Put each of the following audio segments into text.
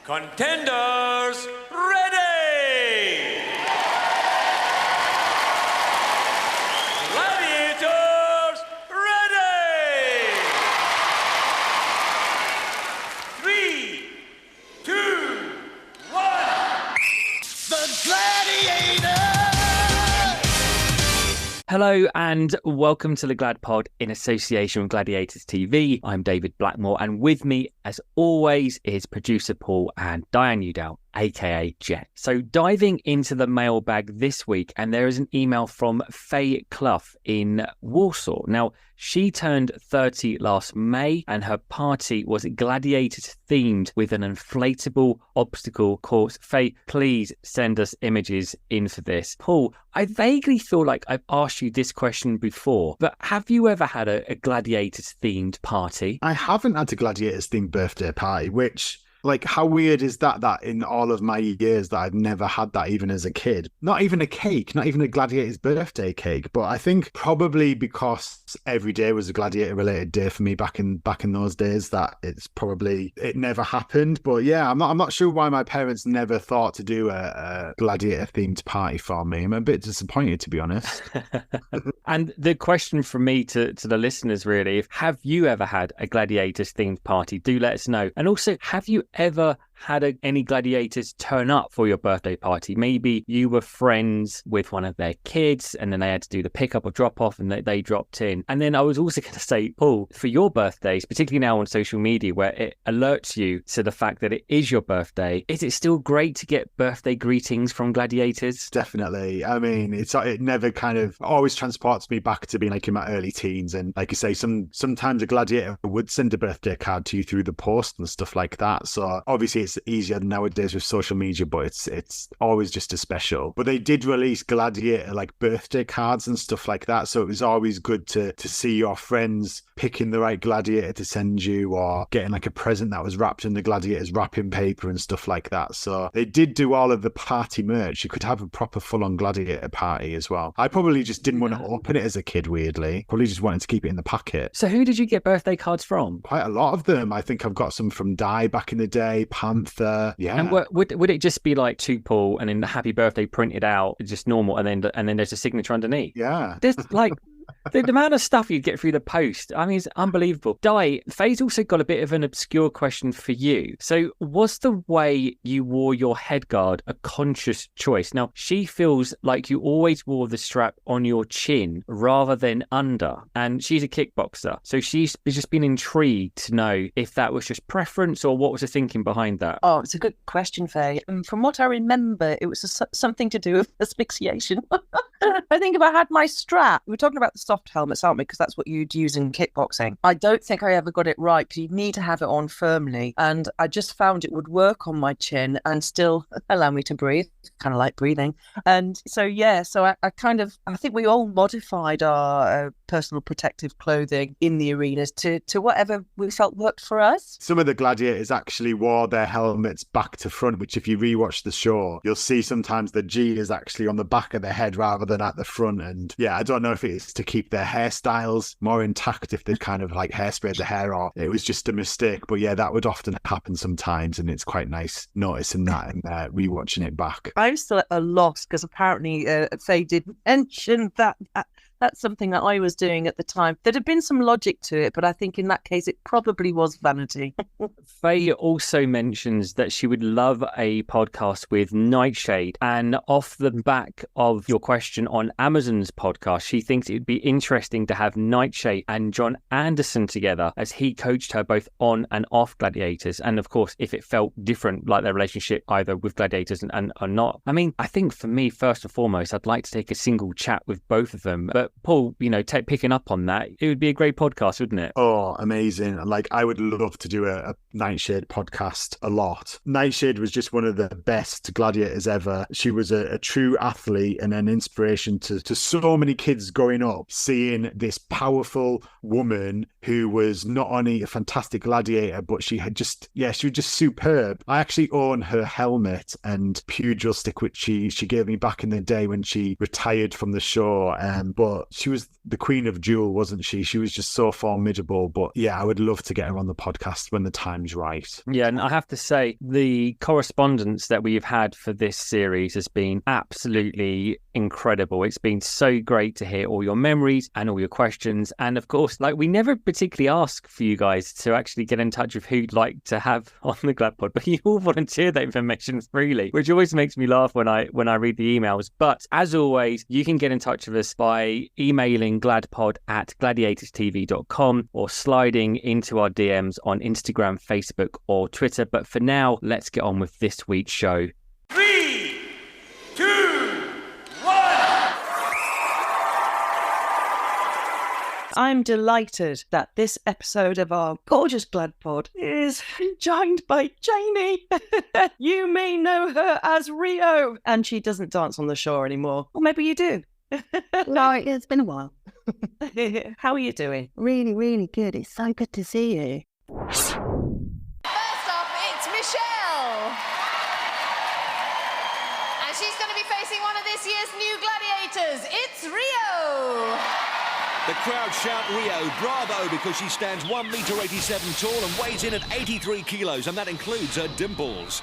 Contenders, ready! Gladiators, ready! 3, 2, 1. The Gladiator! Hello and welcome to the Glad Pod in association with Gladiators TV. I'm David Blackmore, and with me, as always, is producer Paul and Diane Udall, aka Jet. So diving into the mailbag this week, and there is an email from Faye Clough in Warsaw. Now, she turned 30 last May, and her party was Gladiators themed with an inflatable obstacle course. Faye, please send us images in for this. Paul, I vaguely feel like I've asked you this question before, but have you ever had a Gladiators themed party? I haven't had a Gladiators themed birthday party, which... like, how weird is that in all of my years that I've never had that even as a kid? Not even a cake, not even a Gladiator's birthday cake. But I think probably because every day was a Gladiator-related day for me back in those days, that it never happened. But yeah, I'm not sure why my parents never thought to do a Gladiator-themed party for me. I'm a bit disappointed, to be honest. And the question from me to the listeners really, have you ever had a Gladiators-themed party? Do let us know. And also, have you ever had any gladiators turn up for your birthday party? Maybe you were friends with one of their kids and then they had to do the pick up or drop off and they dropped in. And then I was also going to say, Paul, for your birthdays, particularly now on social media where it alerts you to the fact that it is your birthday, is it still great to get birthday greetings from gladiators? Definitely. I mean, it never kind of always transports me back to being like in my early teens. And like you say, sometimes a gladiator would send a birthday card to you through the post and stuff like that. So obviously it's easier nowadays with social media, but it's always just as special. But they did release Gladiator like birthday cards and stuff like that, so it was always good to see your friends picking the right gladiator to send you, or getting like a present that was wrapped in the gladiator's wrapping paper and stuff like that. So they did do all of the party merch. You could have a proper full-on gladiator party as well. I probably just didn't want to open it as a kid, weirdly. Probably just wanted to keep it in the packet. So who did you get birthday cards from? Quite a lot of them. I think I've got some from Di back in the day, Panther. Yeah. And would it just be like to Paul and then the happy birthday printed out, just normal, and then there's a signature underneath? Yeah. There's like the amount of stuff you get through the post, I mean, it's unbelievable. Di, Faye's also got a bit of an obscure question for you. So was the way you wore your headguard a conscious choice? Now, she feels like you always wore the strap on your chin rather than under, and she's a kickboxer. So she's just been intrigued to know if that was just preference or what was the thinking behind that. Oh, it's a good question, Faye. From what I remember, it was something to do with asphyxiation. I think if I had my strap, we're talking about the soft helmets, aren't we? Because that's what you'd use in kickboxing. I don't think I ever got it right because you'd need to have it on firmly. And I just found it would work on my chin and still allow me to breathe. Kind of like breathing. And so, yeah, I think we all modified our personal protective clothing in the arenas to whatever we felt worked for us. Some of the gladiators actually wore their helmets back to front, which if you rewatch the show, you'll see sometimes the G is actually on the back of their head rather than at the front. And yeah, I don't know if it's to keep their hairstyles more intact, if they've kind of like hairsprayed the hair, or it was just a mistake. But yeah, that would often happen sometimes, and it's quite nice noticing that and rewatching it back. I'm still at a loss because apparently Faye did mention that that's something that I was doing at the time. There'd have been some logic to it, but I think in that case, it probably was vanity. Faye also mentions that she would love a podcast with Nightshade. And off the back of your question on Amazon's podcast, she thinks it would be interesting to have Nightshade and John Anderson together, as he coached her both on and off Gladiators. And of course, if it felt different, like their relationship either with Gladiators and or not. I mean, I think for me, first and foremost, I'd like to take a single chat with both of them. But Paul, picking up on that, it would be a great podcast, wouldn't it? Oh, amazing. Like, I would love to do a Nightshade podcast a lot. Nightshade was just one of the best gladiators ever. She was a true athlete and an inspiration to so many kids growing up, seeing this powerful woman who was not only a fantastic gladiator, but she was just superb. I actually own her helmet and pugil stick, which she gave me back in the day when she retired from the show. But but she was the Queen of Duel, wasn't she? She was just so formidable. But yeah, I would love to get her on the podcast when the time's right. Yeah, and I have to say, the correspondence that we've had for this series has been absolutely incredible. It's been so great to hear all your memories and all your questions. And of course, like, we never particularly ask for you guys to actually get in touch with who you'd like to have on the Glad Pod, but you all volunteer that information freely, which always makes me laugh when I read the emails. But as always, you can get in touch with us by emailing gladpod@gladiatorstv.com or sliding into our DMs on Instagram, Facebook, or Twitter. But for now, let's get on with this week's show. 3, 2, 1. I'm delighted that this episode of our gorgeous Glad Pod is joined by Janie. You may know her as Rio, and she doesn't dance on the shore anymore. Or maybe you do. No, it's been a while. How are you doing? Really, really good. It's so good to see you. First up, it's Michelle. And she's going to be facing one of this year's new gladiators. It's Rio. The crowd shout Rio, bravo, because she stands 1 metre 87 tall and weighs in at 83 kilos, and that includes her dimples.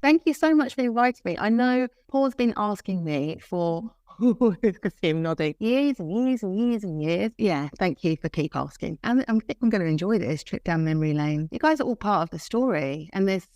Thank you so much for inviting me. I know Paul's been asking me for, look at him nodding, years and years and years and years. Yeah, thank you for keep asking. And I think I'm going to enjoy this trip down memory lane. You guys are all part of the story, and it's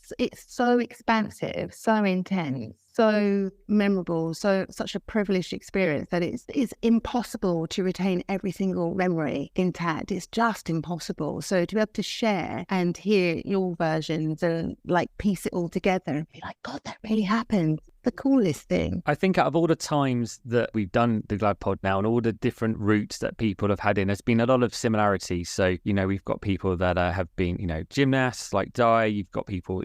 so expansive, so intense, so memorable, such a privileged experience that it's impossible to retain every single memory intact. It's just impossible. So to be able to share and hear your versions and like piece it all together and be like, God, that really happened. The coolest thing. I think out of all the times that we've done the Glad Pod now and all the different routes that people have had in, there's been a lot of similarities. So, we've got people that have been, gymnasts like Di, you've got people,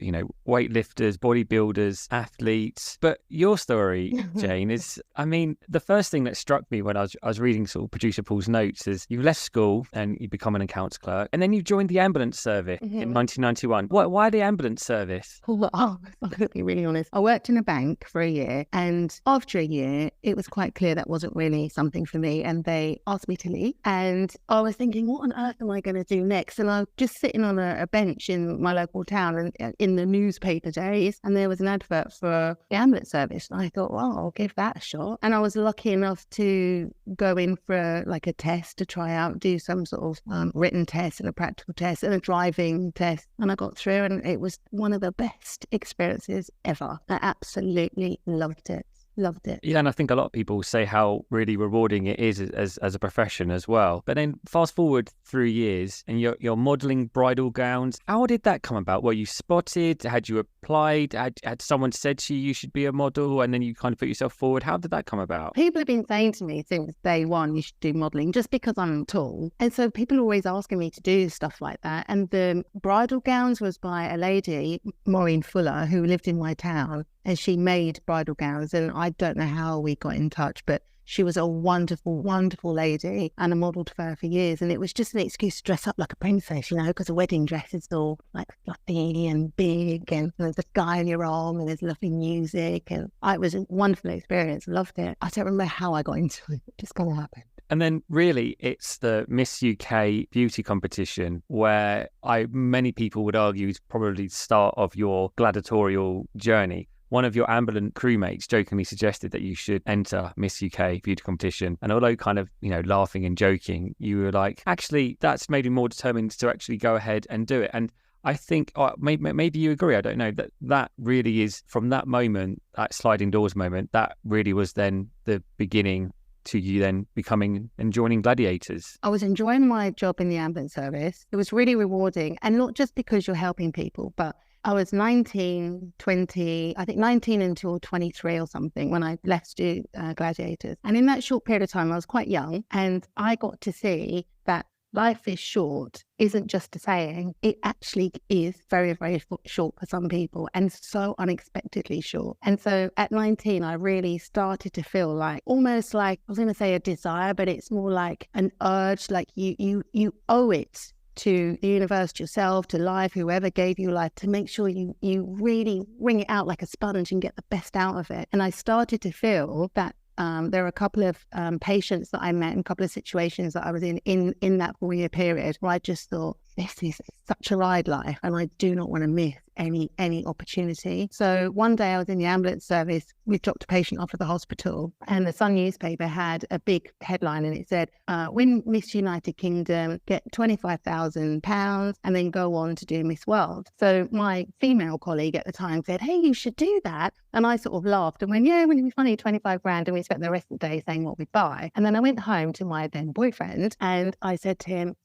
weightlifters, bodybuilders, athletes. But your story, Jane, is, the first thing that struck me when I was reading sort of producer Paul's notes is you left school and you become an accounts clerk, and then you joined the ambulance service in 1991. Why the ambulance service? Oh, I'm going to be really honest. I worked in a bank for a year, and after a year it was quite clear that wasn't really something for me, and they asked me to leave, and I was thinking, what on earth am I going to do next? And I was just sitting on a bench in my local town and in the newspaper days, and there was an advert for the ambulance service, and I thought, well, I'll give that a shot. And I was lucky enough to go in for a test to try out, do some sort of written test and a practical test and a driving test, and I got through, and it was one of the best experiences ever. I absolutely loved it. Yeah, and I think a lot of people say how really rewarding it is as a profession as well. But then fast forward 3 years and you're modelling bridal gowns. How did that come about? Were you spotted? Had you applied? Had someone said to you should be a model, and then you kind of put yourself forward? How did that come about? People have been saying to me since day one, you should do modelling, just because I'm tall. And so people are always asking me to do stuff like that. And the bridal gowns was by a lady, Maureen Fuller, who lived in my town. And she made bridal gowns, and I don't know how we got in touch, but she was a wonderful, wonderful lady, and I modelled for her for years. And it was just an excuse to dress up like a princess, because a wedding dress is all like fluffy and big, and there's a guy on your arm, and there's lovely music. And it was a wonderful experience. Loved it. I don't remember how I got into it. It just kind of happened. And then really it's the Miss UK beauty competition where many people would argue is probably the start of your gladiatorial journey. One of your ambulance crewmates jokingly suggested that you should enter Miss UK beauty competition. And although kind of, laughing and joking, you were like, actually, that's made me more determined to actually go ahead and do it. And I think maybe you agree. I don't know, that really is, from that moment, that sliding doors moment, that really was then the beginning to you then becoming and joining Gladiators. I was enjoying my job in the ambulance service. It was really rewarding. And not just because you're helping people, but I was 19, 20, I think 19 until 23 or something when I left to do Gladiators. And in that short period of time, I was quite young, and I got to see that life is short isn't just a saying. It actually is very, very short for some people, and so unexpectedly short. And so at 19, I really started to feel like, almost like, I was going to say a desire, but it's more like an urge, like you owe it to the universe, to yourself, to life, whoever gave you life, to make sure you really wring it out like a sponge and get the best out of it. And I started to feel that There are a couple of patients that I met and a couple of situations that I was in that 4-year period where I just thought, this is such a ride life and I do not want to miss any opportunity. So one day I was in the ambulance service. We dropped a patient off at the hospital and the Sun newspaper had a big headline and it said, win Miss United Kingdom, get £25,000 and then go on to do Miss World. So my female colleague at the time said, hey, you should do that. And I sort of laughed and went, yeah, wouldn't it be funny, 25 grand? And we spent the rest of the day saying what we'd buy. And then I went home to my then boyfriend and I said to him,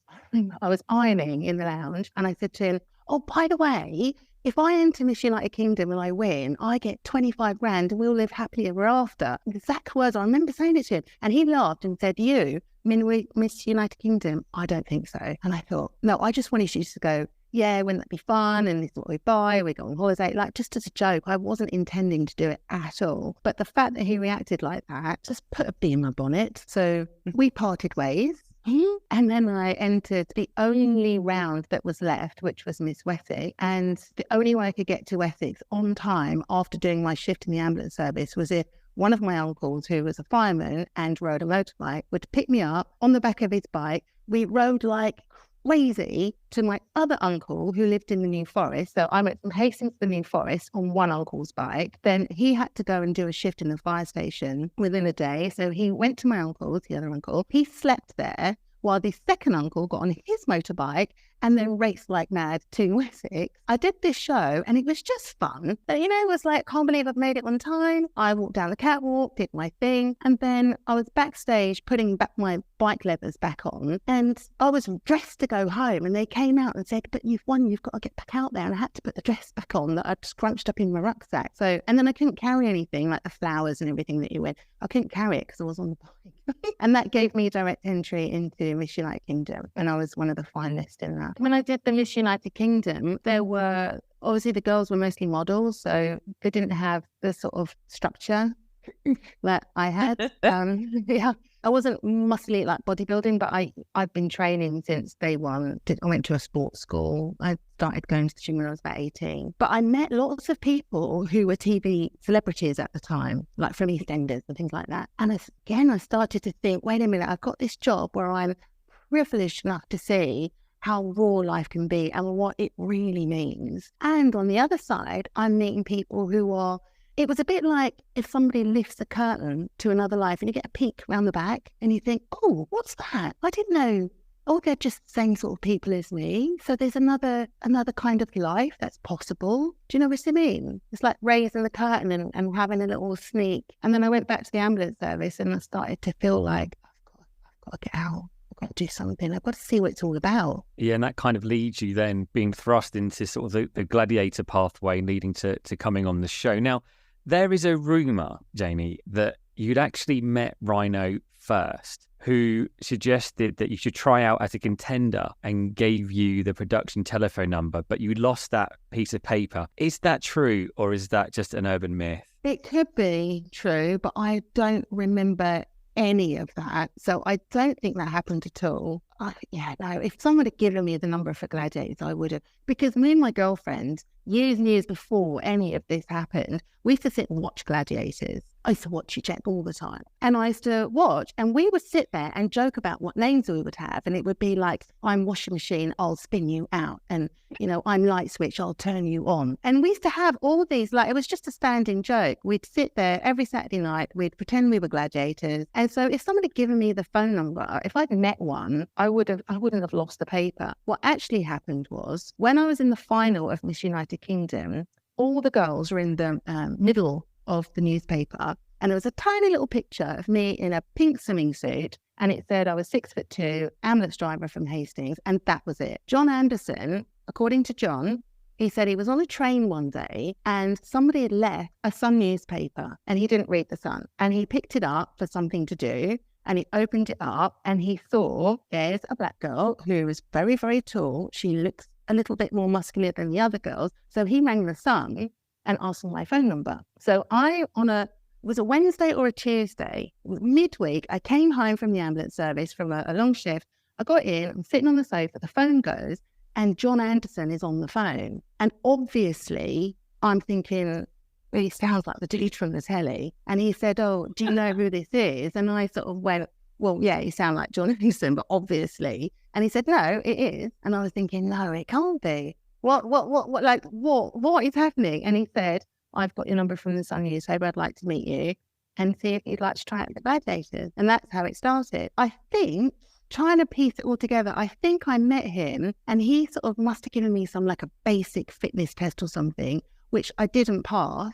I was ironing in the lounge and I said to him, oh, by the way, if I enter Miss United Kingdom and I win, I get 25 grand and we'll live happily ever after. Exact words. I remember saying it to him. And he laughed and said, you, Miss United Kingdom? I don't think so. And I thought, no, I just wanted you to go, yeah, wouldn't that be fun? And this is what we buy. We go on holiday, like just as a joke. I wasn't intending to do it at all. But the fact that he reacted like that just put a bee in my bonnet. So we parted ways. And then I entered the only round that was left, which was Miss Wessex. And the only way I could get to Essex on time after doing my shift in the ambulance service was if one of my uncles, who was a fireman and rode a motorbike, would pick me up on the back of his bike. We rode like crazy to my other uncle who lived in the New Forest. So I went from Hastings to the New Forest on one uncle's bike. Then he had to go and do a shift in the fire station within a day. So he went to my uncle's, the other uncle. He slept there while the second uncle got on his motorbike and then raced like mad to Wessex. I did this show and it was just fun. But, it was like, can't believe I've made it on time. I walked down the catwalk, did my thing. And then I was backstage putting back my bike leathers back on. And I was dressed to go home. And they came out and said, but you've won, you've got to get back out there. And I had to put the dress back on that I'd scrunched up in my rucksack. So, and then I couldn't carry anything like the flowers and everything that you went. I couldn't carry it because I was on the bike. And that gave me direct entry into Miss United Kingdom. And I was one of the finalists in that. When I did the Miss United Kingdom, there were, obviously the girls were mostly models, so they didn't have the sort of structure that I had. Yeah, I wasn't muscly like bodybuilding, but I've been training since day one. I went to a sports school. I started going to the gym when I was about 18. But I met lots of people who were TV celebrities at the time, like from EastEnders and things like that. And I started to think, wait a minute, I've got this job where I'm privileged enough to see how raw life can be and what it really means. And on the other side, I'm meeting people who are, it was a bit like if somebody lifts a curtain to another life and you get a peek around the back and you think, oh, what's that? I didn't know. Oh, they're just the same sort of people as me. So there's another kind of life that's possible. Do you know what I mean? It's like raising the curtain and having a little sneak. And then I went back to the ambulance service and I started to feel like, I've got to get out. I've got to do something. I've got to see what it's all about. Yeah, and that kind of leads you then being thrust into sort of the gladiator pathway leading to coming on the show. Now, there is a rumour, Jamie, that you'd actually met Rhino first, who suggested that you should try out as a contender and gave you the production telephone number, but you lost that piece of paper. Is that true, or is that just an urban myth? It could be true, but I don't remember any of that. So I don't think that happened at all. If someone had given me the number for Gladiators, I would have. Because me and my girlfriend, years and years before any of this happened, we used to sit and watch Gladiators. I used to watch it all the time. And I used to watch, and we would sit there and joke about what names we would have. And it would be like, I'm washing machine, I'll spin you out. And, I'm light switch, I'll turn you on. And we used to have all these, like, it was just a standing joke. We'd sit there every Saturday night, we'd pretend we were gladiators. And so if someone had given me the phone number, if I'd met one, I wouldn't have lost the paper. What actually happened was, when I was in the final of Miss United Kingdom, all the girls were in the middle of the newspaper, and there was a tiny little picture of me in a pink swimming suit, and it said I was 6'2", ambulance driver from Hastings, and that was it. John Anderson, according to John, he said he was on a train one day and somebody had left a Sun newspaper and he didn't read the Sun, and he picked it up for something to do. And he opened it up and he saw there's a black girl who is very, very tall. She looks a little bit more muscular than the other girls. So he rang the Sun and asked for my phone number. So it was a Wednesday or a Tuesday, midweek, I came home from the ambulance service from a long shift. I got in, I'm sitting on the sofa, the phone goes, and John Anderson is on the phone. And obviously I'm thinking, well, he sounds like the dude from the telly. And he said, oh, do you know who this is? And I sort of went, well, yeah, you sound like John Newsom, but obviously. And he said, no, it is. And I was thinking, no, it can't be. What is happening? And he said, I've got your number from the Sun newspaper. I'd like to meet you and see if you'd like to try out the Gladiators. And that's how it started. I think, trying to piece it all together, I think I met him and he sort of must have given me some like a basic fitness test or something, which I didn't pass.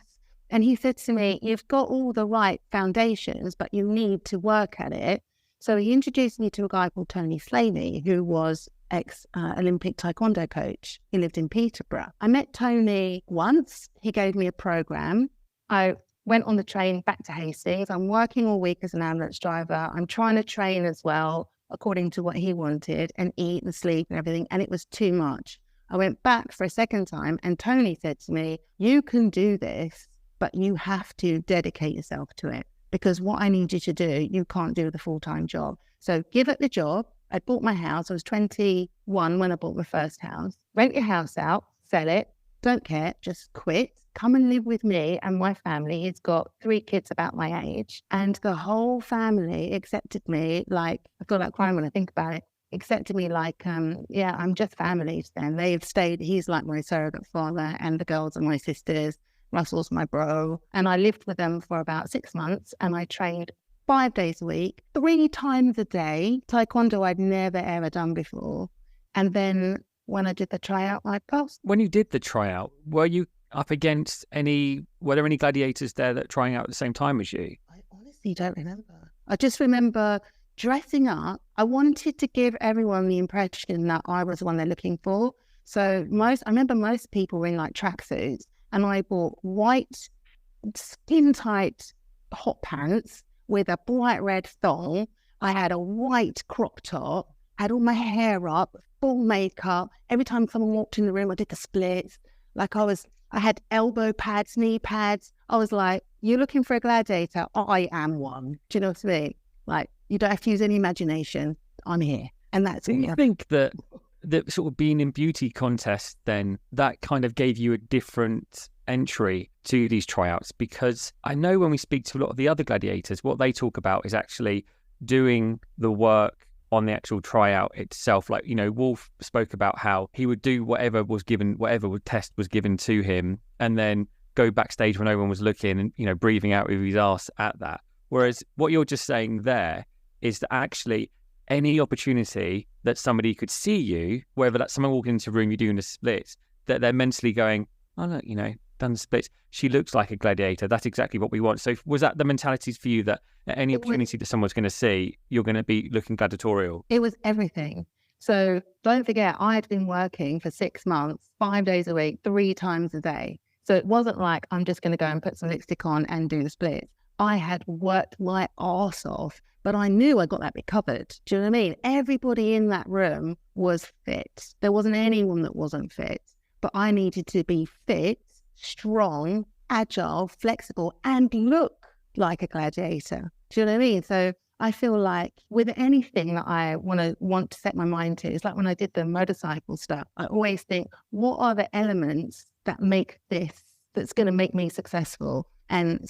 And he said to me, you've got all the right foundations, but you need to work at it. So he introduced me to a guy called Tony Slaney, who was ex-Olympic Taekwondo coach. He lived in Peterborough. I met Tony once. He gave me a program. I went on the train back to Hastings. I'm working all week as an ambulance driver. I'm trying to train as well, according to what he wanted, and eat and sleep and everything. And it was too much. I went back for a second time and Tony said to me, you can do this, but you have to dedicate yourself to it, because what I need you to do, you can't do the full-time job. So give it the job. I bought my house. I was 21 when I bought my first house. Rent your house out, sell it. Don't care, just quit. Come and live with me and my family. He's got 3 kids about my age. And the whole family accepted me like, I feel like crying when I think about it, accepted me like, yeah, I'm just family to them. They've stayed, he's like my surrogate father and the girls are my sisters. Russell's my bro. And I lived with them for about 6 months and I trained 5 days a week, 3 times a day. Taekwondo I'd never ever done before. And then when I did the tryout, I passed. When you did the tryout, were you up against were there any gladiators there that trying out at the same time as you? I honestly don't remember. I just remember dressing up. I wanted to give everyone the impression that I was the one they're looking for. So I remember most people were in like tracksuits, and I bought white, skin-tight hot pants with a bright red thong. I had a white crop top, had all my hair up, full makeup. Every time someone walked in the room, I did the splits. Like I had elbow pads, knee pads. I was like, you're looking for a gladiator? I am one. Do you know what I mean? Like, you don't have to use any imagination. I'm here. And that's Do you think that sort of being in beauty contests, then that kind of gave you a different entry to these tryouts? Because I know when we speak to a lot of the other gladiators, what they talk about is actually doing the work on the actual tryout itself. Like, you know, Wolf spoke about how he would do whatever test was given to him and then go backstage when no one was looking and, you know, breathing out with his ass at that. Whereas what you're just saying there is that actually any opportunity that somebody could see you, whether that's someone walking into a room, you're doing the splits, that they're mentally going, oh, look, you know, done the splits. She looks like a gladiator. That's exactly what we want. So was that the mentalities for you, that at any opportunity that someone's going to see, you're going to be looking gladiatorial? It was everything. So don't forget, I had been working for 6 months, 5 days a week, 3 times a day. So it wasn't like I'm just going to go and put some lipstick on and do the splits. I had worked my arse off, but I knew I got that bit covered. Do you know what I mean? Everybody in that room was fit. There wasn't anyone that wasn't fit, but I needed to be fit, strong, agile, flexible, and look like a gladiator. Do you know what I mean? So I feel like with anything that I want to set my mind to, it's like when I did the motorcycle stuff, I always think, what are the elements that make this, that's going to make me successful and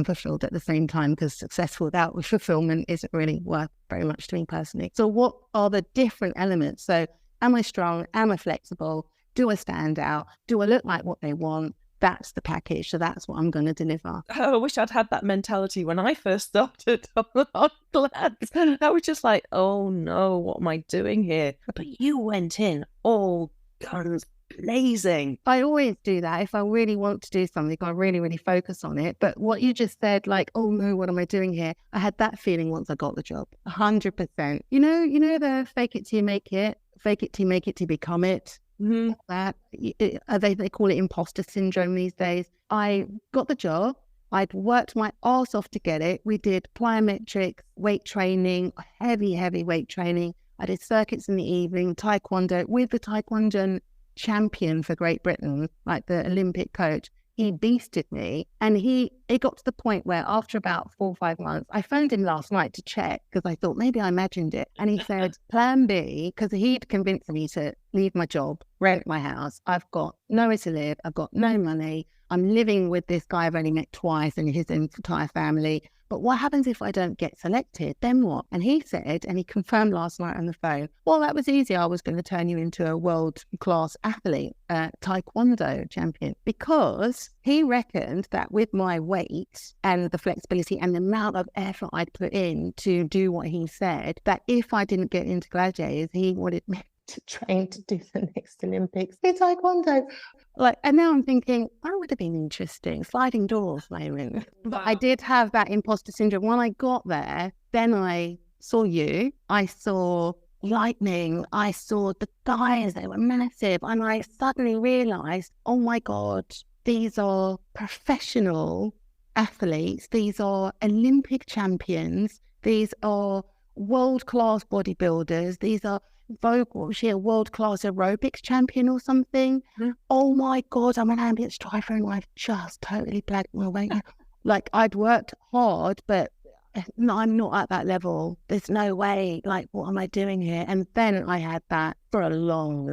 fulfilled at the same time? Because successful without fulfillment isn't really worth very much to me personally. So what are the different elements? So am I strong? Am I flexible? Do I stand out? Do I look like what they want? That's the package. So that's what I'm going to deliver. Oh, I wish I'd had that mentality when I first started on Glads. I was just like, oh no, what am I doing here? But you went in all guns blazing. I always do that. If I really want to do something, I really, really focus on it. But what you just said, like, oh no, what am I doing here? I had that feeling once I got the job, 100%. You know the fake it till you make it, fake it till you make it to become it. Mm-hmm. That they call it imposter syndrome these days. I got the job. I'd worked my arse off to get it. We did plyometrics, weight training, heavy weight training. I did circuits in the evening, taekwondo with the taekwondo champion for Great Britain, like the Olympic coach. he beasted me. And it got to the point where after about 4 or 5 months, I phoned him last night to check because I thought maybe I imagined it. And he said, plan B, because he'd convinced me to leave my job, rent my house. I've got nowhere to live. I've got no money. I'm living with this guy I've only met twice and his entire family. But what happens if I don't get selected? Then what? And he said, and he confirmed last night on the phone, well, that was easy. I was going to turn you into a world-class athlete, taekwondo champion, because he reckoned that with my weight and the flexibility and the amount of effort I'd put in to do what he said, that if I didn't get into Gladiators, he wanted me to train to do the next Olympics in taekwondo. And now I'm thinking, that would have been interesting. Sliding doors, maybe. But I did have that imposter syndrome. When I got there, then I saw you. I saw lightning. I saw the guys, they were massive. And I suddenly realised, oh my God, these are professional athletes. These are Olympic champions. These are world-class bodybuilders. These are was she a world-class aerobics champion or something? Oh my God, I'm an ambulance driver and I've just totally blagged my way. I'd worked hard, but no, I'm not at that level. There's no way. What am I doing here? And then I had that for a long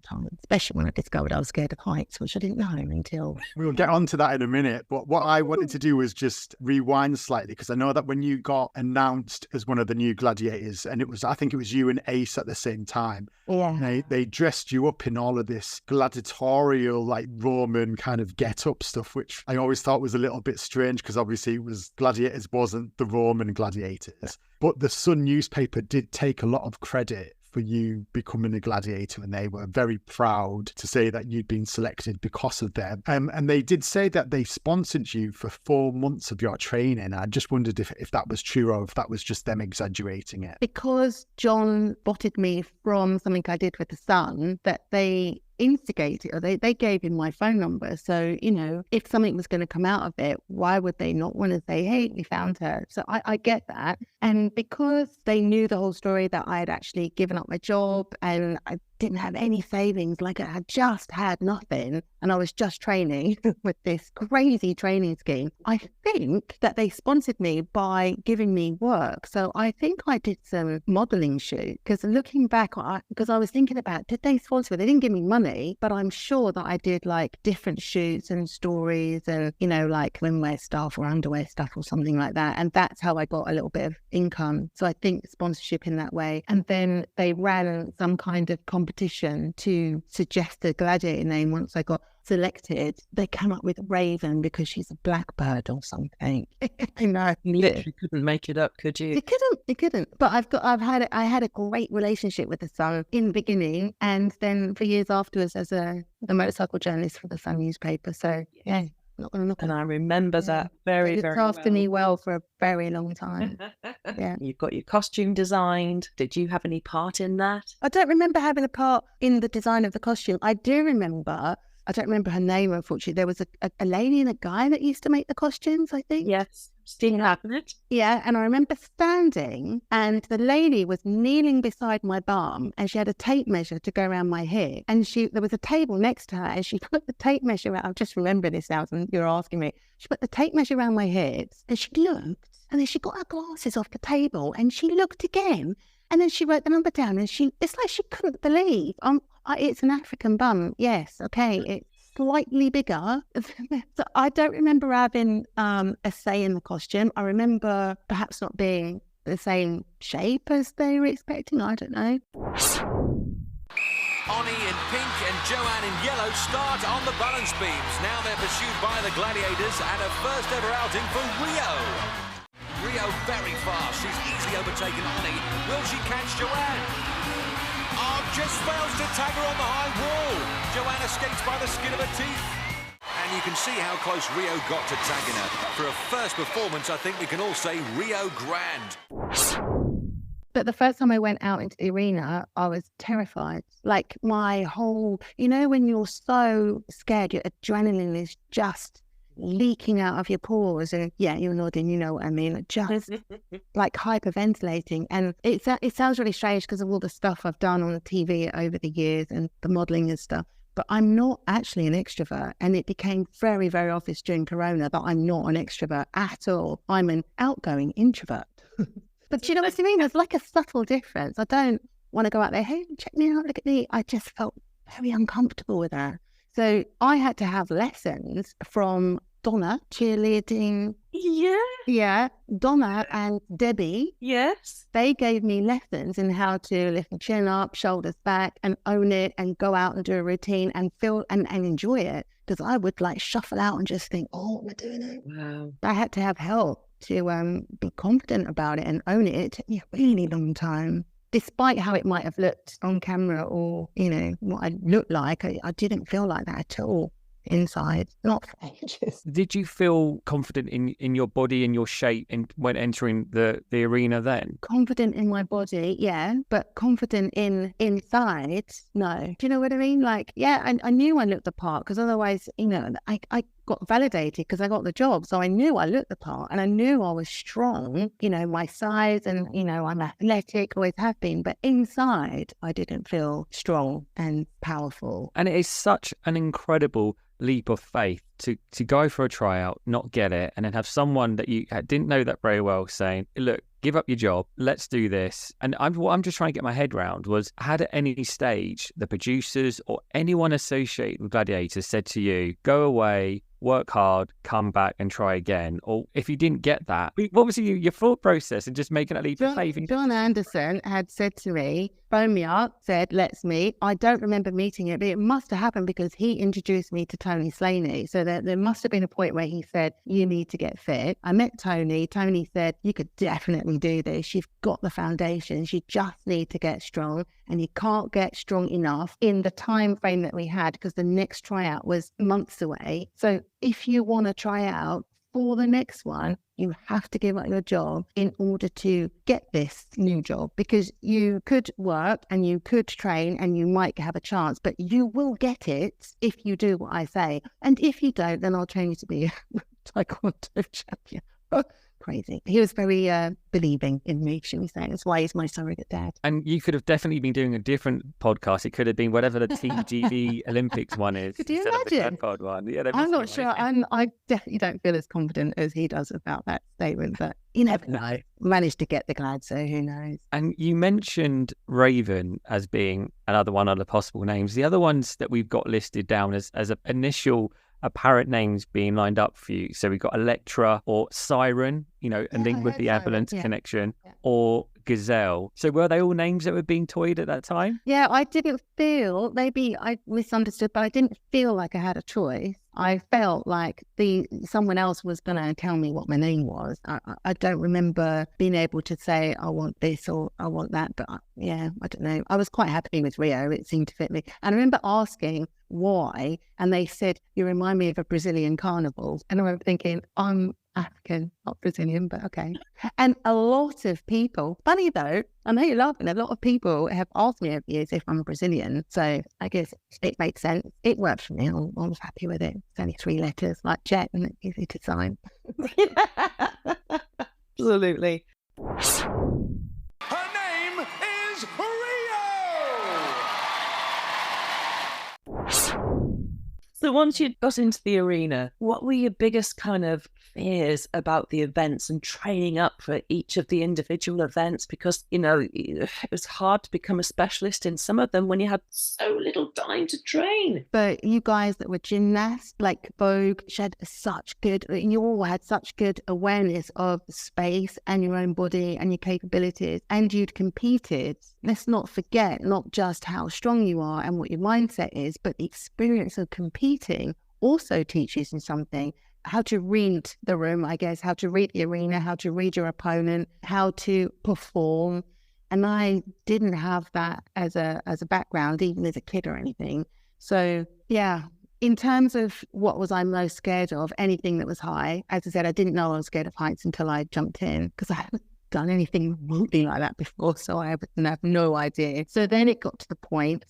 time, especially when I discovered I was scared of heights, which I didn't know until... We'll get on to that in a minute, but what I wanted to do was just rewind slightly, because I know that when you got announced as one of the new gladiators, and I think it was you and Ace at the same time, they dressed you up in all of this gladiatorial, Roman kind of get-up stuff, which I always thought was a little bit strange, because obviously it was Gladiators wasn't the Roman gladiators. But the Sun newspaper did take a lot of credit for you becoming a gladiator, and they were very proud to say that you'd been selected because of them. And they did say that they sponsored you for 4 months of your training. I just wondered if that was true or if that was just them exaggerating it. Because John spotted me from something I did with the Sun, that they instigated, or they gave him my phone number. So, if something was going to come out of it, why would they not want to say, hey, we found her? So I get that. And because they knew the whole story that I had actually given up my job and I didn't have any savings, I had just had nothing, and I was just training with this crazy training scheme, I think that they sponsored me by giving me work. So I think I did some modelling shoot, because looking back, because I was thinking about, did they sponsor me? They didn't give me money, but I'm sure that I did different shoots and stories and, swimwear stuff or underwear stuff or something like that. And that's how I got a little bit of income. So I think sponsorship in that way. And then they ran some kind of competition to suggest a gladiator name. Once I got selected, they came up with Raven because she's a blackbird or something. I know, Literally couldn't make it up, could you? You couldn't. But I had a great relationship with the Sun in the beginning, and then for years afterwards as a motorcycle journalist for the Sun newspaper. So yeah. Not going to look. And I remember that very, very well. After me well for a very long time. Yeah. You've got your costume designed. Did you have any part in that? I don't remember having a part in the design of the costume. I do remember, I don't remember her name, unfortunately. There was a lady and a guy that used to make the costumes, I think. Yes. Still happening. Yeah, and I remember standing, and the lady was kneeling beside my bum, and she had a tape measure to go around my head. And there was a table next to her, and she put the tape measure out. I just remember this now, and you're asking me. She put the tape measure around my head, and she looked, and then she got her glasses off the table, and she looked again, and then she wrote the number down, and it's like she couldn't believe. It's an African bum. Yes, okay, it's slightly bigger. So I don't remember having a say in the costume. I remember perhaps not being the same shape as they were expecting. I don't know. Oni in pink and Joanne in yellow start on the balance beams. Now they're pursued by the Gladiators and a first ever outing for Rio. Rio very fast. She's easily overtaken Oni. Will she catch Joanne? Oh, just fails to tag her on the high wall. Joanne escapes by the skin of her teeth. And you can see how close Rio got to tagging her. For a first performance, I think we can all say Rio grand. But the first time I went out into the arena, I was terrified. My whole, when you're so scared, your adrenaline is just leaking out of your pores, and you're nodding, you know what I mean, just hyperventilating. And it sounds really strange because of all the stuff I've done on the TV over the years and the modelling and stuff, but I'm not actually an extrovert. And it became very, very obvious during Corona that I'm not an extrovert at all. I'm an outgoing introvert. But do you know what I mean? There's like a subtle difference. I don't want to go out there, hey, check me out, look at me. I just felt very uncomfortable with that. So I had to have lessons from Donna, cheerleading. Yeah, Donna and Debbie. Yes. They gave me lessons in how to lift my chin up, shoulders back, and own it, and go out and do a routine and feel and enjoy it. Because I would like shuffle out and just think, oh, am I doing it? Wow. I had to have help to be confident about it and own it. It took me a really long time. Despite how it might have looked on camera or, you know, what I looked like, I didn't feel like that at all inside, not for ages. Did you feel confident in your body and your shape when entering the arena then? Confident in my body, yeah, but confident inside, no. Do you know what I mean? Like, yeah, I knew I looked the part because otherwise, you know, I got validated because I got the job. So I knew I looked the part and I knew I was strong, you know, my size and, you know, I'm athletic, always have been. But inside, I didn't feel strong and powerful. And it is such an incredible leap of faith to go for a tryout, not get it, and then have someone that you didn't know that very well saying, look, give up your job, let's do this. And what I'm just trying to get my head around was, had at any stage the producers or anyone associated with Gladiator said to you, go away, work hard, come back and try again? Or if you didn't get that, what was your thought process in just making that leap of faith? John Anderson had said to me, phoned me up, said, let's meet. I don't remember meeting it, but it must have happened because he introduced me to Tony Slaney. So there must have been a point where he said, you need to get fit. I met Tony. Tony said, you could definitely do this. You've got the foundations. You just need to get strong. And you can't get strong enough in the time frame that we had because the next tryout was months away. So if you want to try out for the next one, you have to give up your job in order to get this new job, because you could work and you could train and you might have a chance, but you will get it if you do what I say. And if you don't, then I'll train you to be a taekwondo champion. Crazy. He was very believing in me, should we say. That's why he's my surrogate dad. And you could have definitely been doing a different podcast. It could have been whatever the TGV Olympics one is. Could you instead of the imagine? Glad Pod one. Yeah, I'm not sure. I definitely don't feel as confident as he does about that statement, but you never know. Managed to get the Glad, so who knows? And you mentioned Raven as being another one of the possible names. The other ones that we've got listed down as an initial apparent names being lined up for you. So we've got Electra or Siren, you know, and linked with the ambulance connection, or Gazelle. So were they all names that were being toyed at that time? Yeah, I didn't feel, maybe I misunderstood, but I didn't feel like I had a choice. I felt like someone else was going to tell me what my name was. I don't remember being able to say, I want this or I want that. But yeah, I don't know. I was quite happy with Rio. It seemed to fit me. And I remember asking why. And they said, you remind me of a Brazilian carnival. And I remember thinking, I'm African, not Brazilian, but okay. And a lot of people, funny though, I know you're laughing, a lot of people have asked me over the years if I'm Brazilian. So I guess it makes sense. It worked for me. I was happy with it. It's only 3 letters, like Jet, and it's easy to sign. Absolutely. Her name is Rio! So once you got into the arena, what were your biggest kind of fears about the events and training up for each of the individual events? Because, you know, it was hard to become a specialist in some of them when you had so little time to train. But you guys that were gymnasts, like Vogue, you all had such good awareness of space and your own body and your capabilities, and you'd competed. Let's not forget not just how strong you are and what your mindset is, but the experience of competing also teaches you something. How to read the room, I guess, how to read the arena, how to read your opponent, how to perform. And I didn't have that as a background, even as a kid or anything. So yeah, in terms of what was I most scared of, anything that was high, as I said, I didn't know I was scared of heights until I jumped in, because I haven't done anything remotely like that before, so I have no idea. So then it got to the point,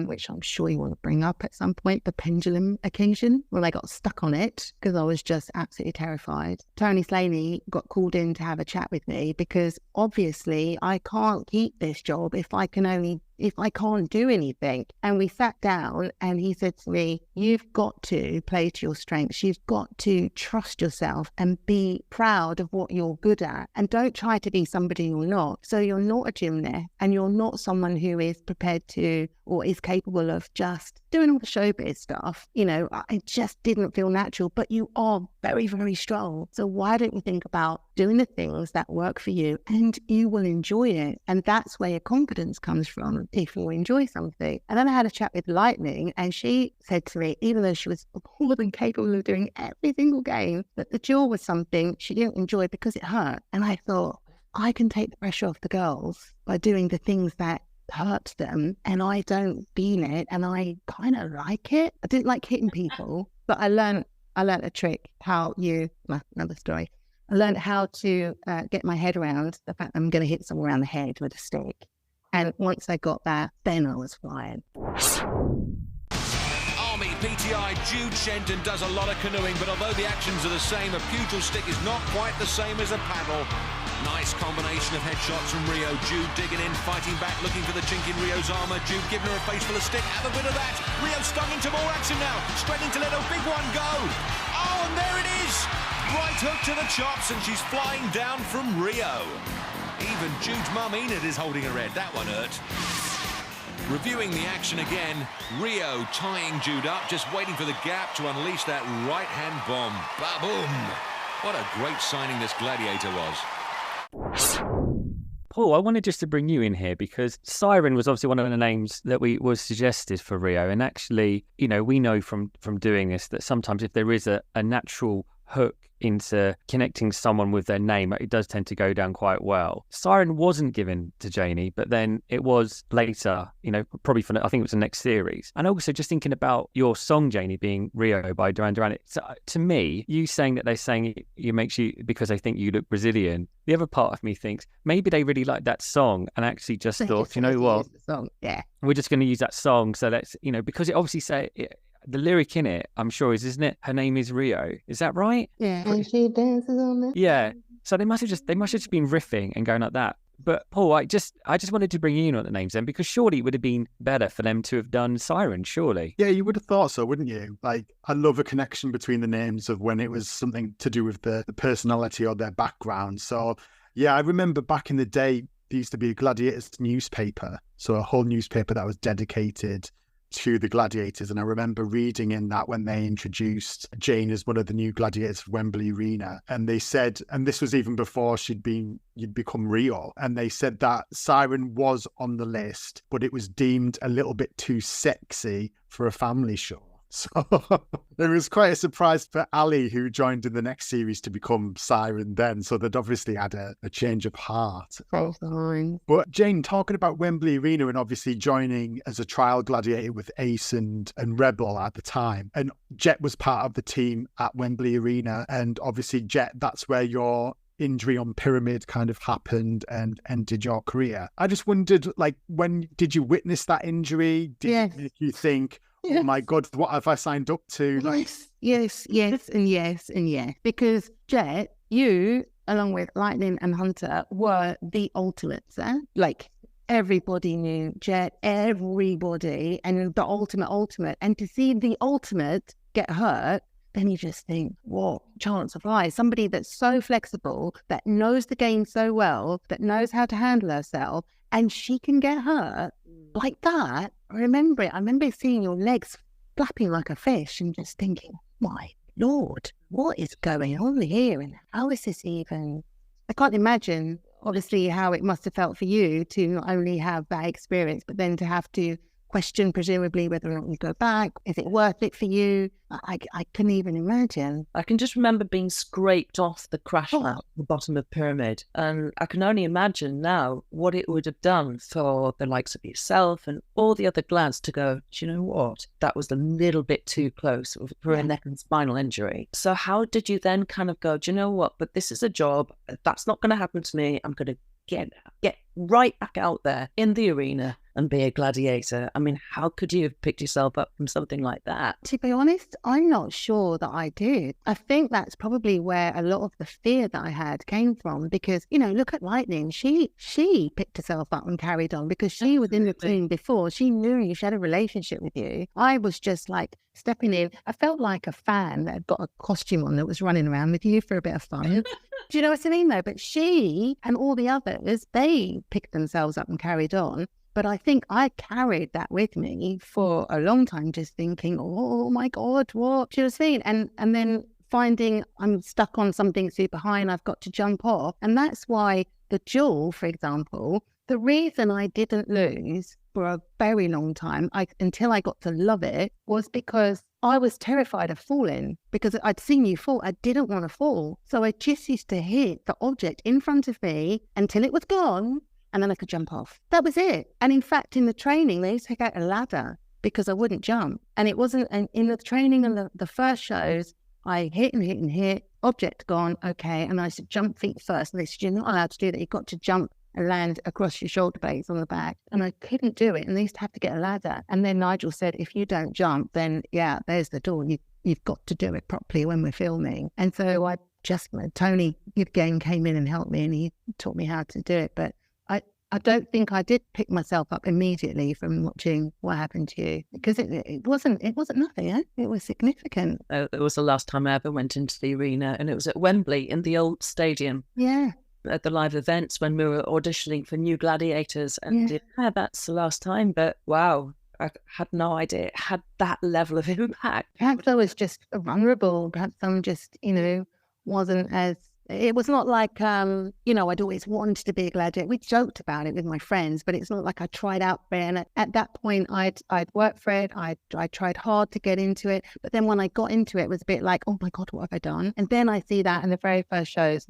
which I'm sure you want to bring up at some point, the pendulum occasion, when I got stuck on it because I was just absolutely terrified. Tony Slaney got called in to have a chat with me because obviously I can't keep this job if I can only if I can't do anything? And we sat down and he said to me, you've got to play to your strengths. You've got to trust yourself and be proud of what you're good at. And don't try to be somebody you're not. So you're not a gymnast and you're not someone who is prepared to or is capable of just doing all the showbiz stuff. You know, it just didn't feel natural, but you are very, very strong. So why don't you think about doing the things that work for you and you will enjoy it? And that's where your confidence comes from if you enjoy something. And then I had a chat with Lightning and she said to me, even though she was more than capable of doing every single game, that the duel was something she didn't enjoy because it hurt. And I thought, I can take the pressure off the girls by doing the things that hurt them and I don't feel it and I kind of like it. I didn't like hitting people, but I learned a trick another story. I learned how to get my head around the fact that I'm going to hit someone around the head with a stick. And once I got that, then I was flying. Army PTI Jude Shenton does a lot of canoeing, but although the actions are the same, a pugil stick is not quite the same as a paddle. Nice combination of headshots from Rio. Jude digging in, fighting back, looking for the chink in Rio's armour. Jude giving her a face full of stick. Have a bit of that. Rio stung into more action now. Straight into let a big one go. Oh, and there it is. Right hook to the chops, and she's flying down from Rio. Even Jude's mum Enid is holding her head. That one hurt. Reviewing the action again, Rio tying Jude up, just waiting for the gap to unleash that right-hand bomb. Ba-boom! What a great signing this Gladiator was. Paul, I wanted just to bring you in here because Siren was obviously one of the names that was suggested for Rio. And actually, you know, we know from doing this that sometimes if there is a natural hook into connecting someone with their name, it does tend to go down quite well. Siren wasn't given to Janie, but then it was later, you know, probably for, I think it was the next series. And also just thinking about your song, Janie, being Rio by Duran Duran, to me, you saying that they're saying it makes you because they think you look Brazilian. The other part of me thinks maybe they really liked that song and actually just thought, you know what? Yeah. We're just going to use that song. So let's, you know, because it obviously the lyric in it, I'm sure isn't it? Her name is Rio. Is that right? Yeah. And she dances on the... Yeah. So they must have just been riffing and going like that. But Paul, I just wanted to bring you in on the names then, because surely it would have been better for them to have done Siren, surely. Yeah, you would have thought so, wouldn't you? Like, I love a connection between the names of when it was something to do with the personality or their background. So yeah, I remember back in the day, there used to be a Gladiators newspaper. So a whole newspaper that was dedicated to the Gladiators. And I remember reading in that when they introduced Jane as one of the new Gladiators for Wembley Arena. And they said, and this was even before you'd become Rio. And they said that Siren was on the list, but it was deemed a little bit too sexy for a family show. So it was quite a surprise for Ali, who joined in the next series, to become Siren then. So they'd obviously had a change of heart. But Jane, talking about Wembley Arena and obviously joining as a trial gladiator with Ace and Rebel at the time. And Jet was part of the team at Wembley Arena. And obviously Jet, that's where your injury on Pyramid kind of happened and ended your career. I just wondered, like, when did you witness that injury? Did it make you think, oh my God, what have I signed up to? Like... Yes, and yes. Because Jet, you, along with Lightning and Hunter, were the ultimates. Like, everybody knew Jet, everybody, and the ultimate. And to see the ultimate get hurt, then you just think, what chance of life? Somebody that's so flexible, that knows the game so well, that knows how to handle herself, and she can get hurt like that. I remember it. I remember seeing your legs flapping like a fish and just thinking, my Lord, what is going on here? And how is this even? I can't imagine, obviously, how it must have felt for you to not only have that experience, but then to have to question, presumably, whether or not you go back. Is it worth it for you? I couldn't even imagine. I can just remember being scraped off the crash mat at the bottom of Pyramid. And I can only imagine now what it would have done for the likes of yourself and all the other glads to go, do you know what? That was a little bit too close for a neck and spinal injury. So how did you then kind of go, do you know what? But this is a job. That's not going to happen to me. I'm going to get right back out there in the arena and be a gladiator. I mean, how could you have picked yourself up from something like that? To be honest, I'm not sure that I did. I think that's probably where a lot of the fear that I had came from, because, you know, look at Lightning. She picked herself up and carried on because she was in the team before. She knew you. She had a relationship with you. I was just like stepping in. I felt like a fan that had got a costume on that was running around with you for a bit of fun. Do you know what I mean, though? But she and all the others, they picked themselves up and carried on. But I think I carried that with me for a long time, just thinking, oh my God, what? Do you know what I mean? And then finding I'm stuck on something super high and I've got to jump off. And that's why the duel, for example, the reason I didn't lose for a very long time, until I got to love it, was because I was terrified of falling, because I'd seen you fall. I didn't want to fall. So I just used to hit the object in front of me until it was gone, and then I could jump off. That was it. And in fact, in the training, they used to take out a ladder because I wouldn't jump. And it wasn't, and in the training and the first shows, I hit and hit and hit, object gone, okay. And I said, jump feet first. And they said, you're not allowed to do that. You've got to jump and land across your shoulder blades on the back. And I couldn't do it. And they used to have to get a ladder. And then Nigel said, if you don't jump, then yeah, there's the door. You've got to do it properly when we're filming. And so Tony again came in and helped me, and he taught me how to do it. But I don't think I did pick myself up immediately from watching What Happened to You, because it wasn't nothing. Eh? It was significant. It was the last time I ever went into the arena, and it was at Wembley in the old stadium. Yeah. At the live events when we were auditioning for new gladiators, and yeah, that's the last time. But wow, I had no idea it had that level of impact. Perhaps I was just vulnerable. Perhaps I'm just, wasn't as. It was not like, I'd always wanted to be a gladiator. We joked about it with my friends, but it's not like I tried out for it. And at that point, I'd worked for it. I tried hard to get into it. But then when I got into it, it was a bit like, oh my God, what have I done? And then I see that in the very first shows.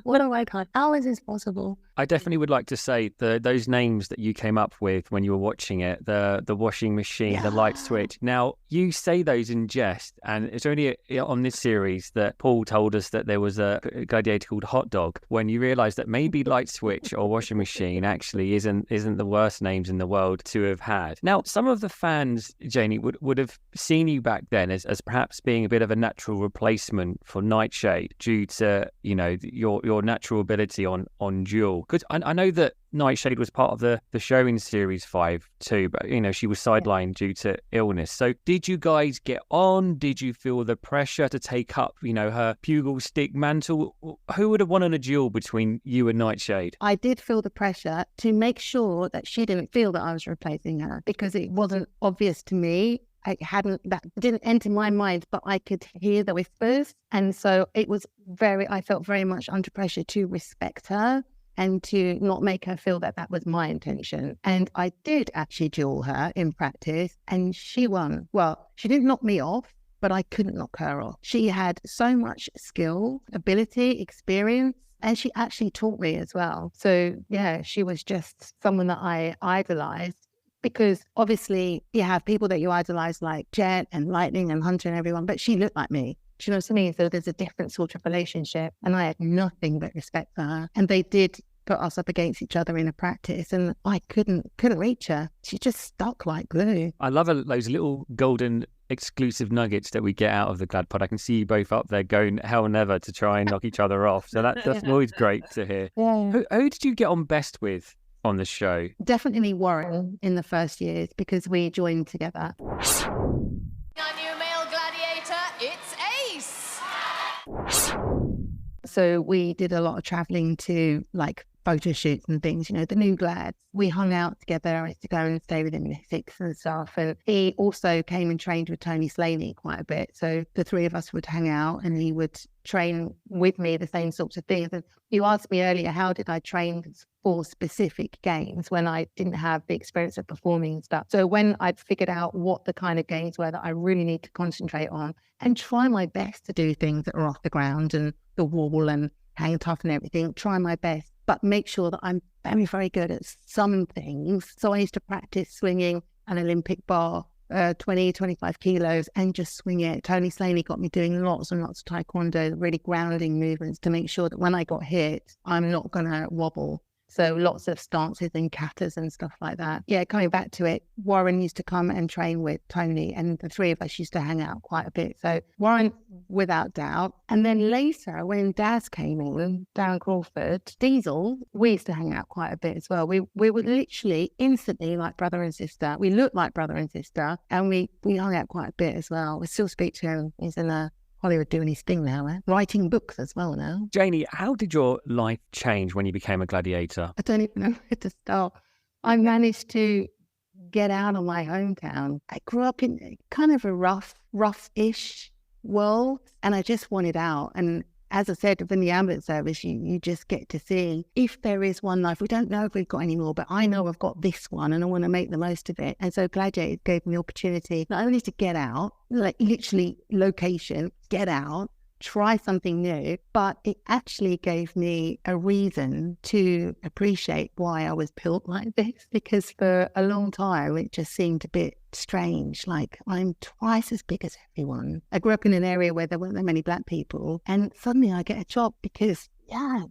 What have I done? How is this possible? I definitely would like to say those names that you came up with when you were watching it, the washing machine, the light switch. Now, you say those in jest, and it's only on this series that Paul told us that there was a gladiator called Hot Dog, when you realise that maybe light switch or washing machine actually isn't the worst names in the world to have had. Now, some of the fans, Janie, would have seen you back then as perhaps being a bit of a natural replacement for Nightshade due to, your natural ability on duel. Because I know that Nightshade was part of the show in Series 5 too, but, she was sidelined due to illness. So did you guys get on? Did you feel the pressure to take up, her pugil stick mantle? Who would have won in a duel between you and Nightshade? I did feel the pressure to make sure that she didn't feel that I was replacing her, because it wasn't obvious to me. That didn't enter my mind, but I could hear the whispers. And so I felt very much under pressure to respect her and to not make her feel that was my intention. And I did actually duel her in practice, and she won. Well, she didn't knock me off, but I couldn't knock her off. She had so much skill, ability, experience, and she actually taught me as well. So yeah, she was just someone that I idolized. Because obviously you have people that you idolize like Jet and Lightning and Hunter and everyone, but she looked like me. Do you know what I mean? So there's a different sort of relationship, and I had nothing but respect for her. And they did put us up against each other in a practice, and I couldn't reach her. She just stuck like glue. I love those little golden exclusive nuggets that we get out of the Glad Pod. I can see you both up there going hell never to try and knock each other off. So that's always great to hear. Yeah. Who did you get on best with on the show? Definitely Warren in the first years, because we joined together. Our new male gladiator, it's Ace. So we did a lot of traveling to like photo shoots and things, the new Glads. We hung out together. I used to go and stay with him in Essex and stuff. And he also came and trained with Tony Slaney quite a bit. So the three of us would hang out, and he would train with me the same sorts of things. And you asked me earlier, how did I train for specific games when I didn't have the experience of performing and stuff? So when I'd figured out what the kind of games were that I really need to concentrate on and try my best to do things that are off the ground and the wall and hang tough and everything, try my best, but make sure that I'm very, very good at some things. So I used to practice swinging an Olympic bar, 20, 25 kilos, and just swing it. Tony Slaney got me doing lots and lots of taekwondo, really grounding movements to make sure that when I got hit, I'm not going to wobble. So lots of stances and katas and stuff like that. Yeah, coming back to it, Warren used to come and train with Tony, and the three of us used to hang out quite a bit. So Warren, without doubt. And then later, when Daz came in, Darren Crawford, Diesel, we used to hang out quite a bit as well. We were literally instantly like brother and sister. We looked like brother and sister, and we hung out quite a bit as well. We still speak to him. He's in Hollywood doing his thing now, writing books as well now. Janie, how did your life change when you became a gladiator? I don't even know where to start. I managed to get out of my hometown. I grew up in kind of a rough-ish world, and I just wanted out. And as I said, within the ambulance service, you just get to see if there is one life. We don't know if we've got any more, but I know I've got this one and I want to make the most of it. And so Gladiator gave me the opportunity not only to get out, like literally location, get out, try something new, but it actually gave me a reason to appreciate why I was built like this, because for a long time it just seemed a bit strange, like I'm twice as big as everyone. I grew up in an area where there weren't that many black people, and suddenly I get a job because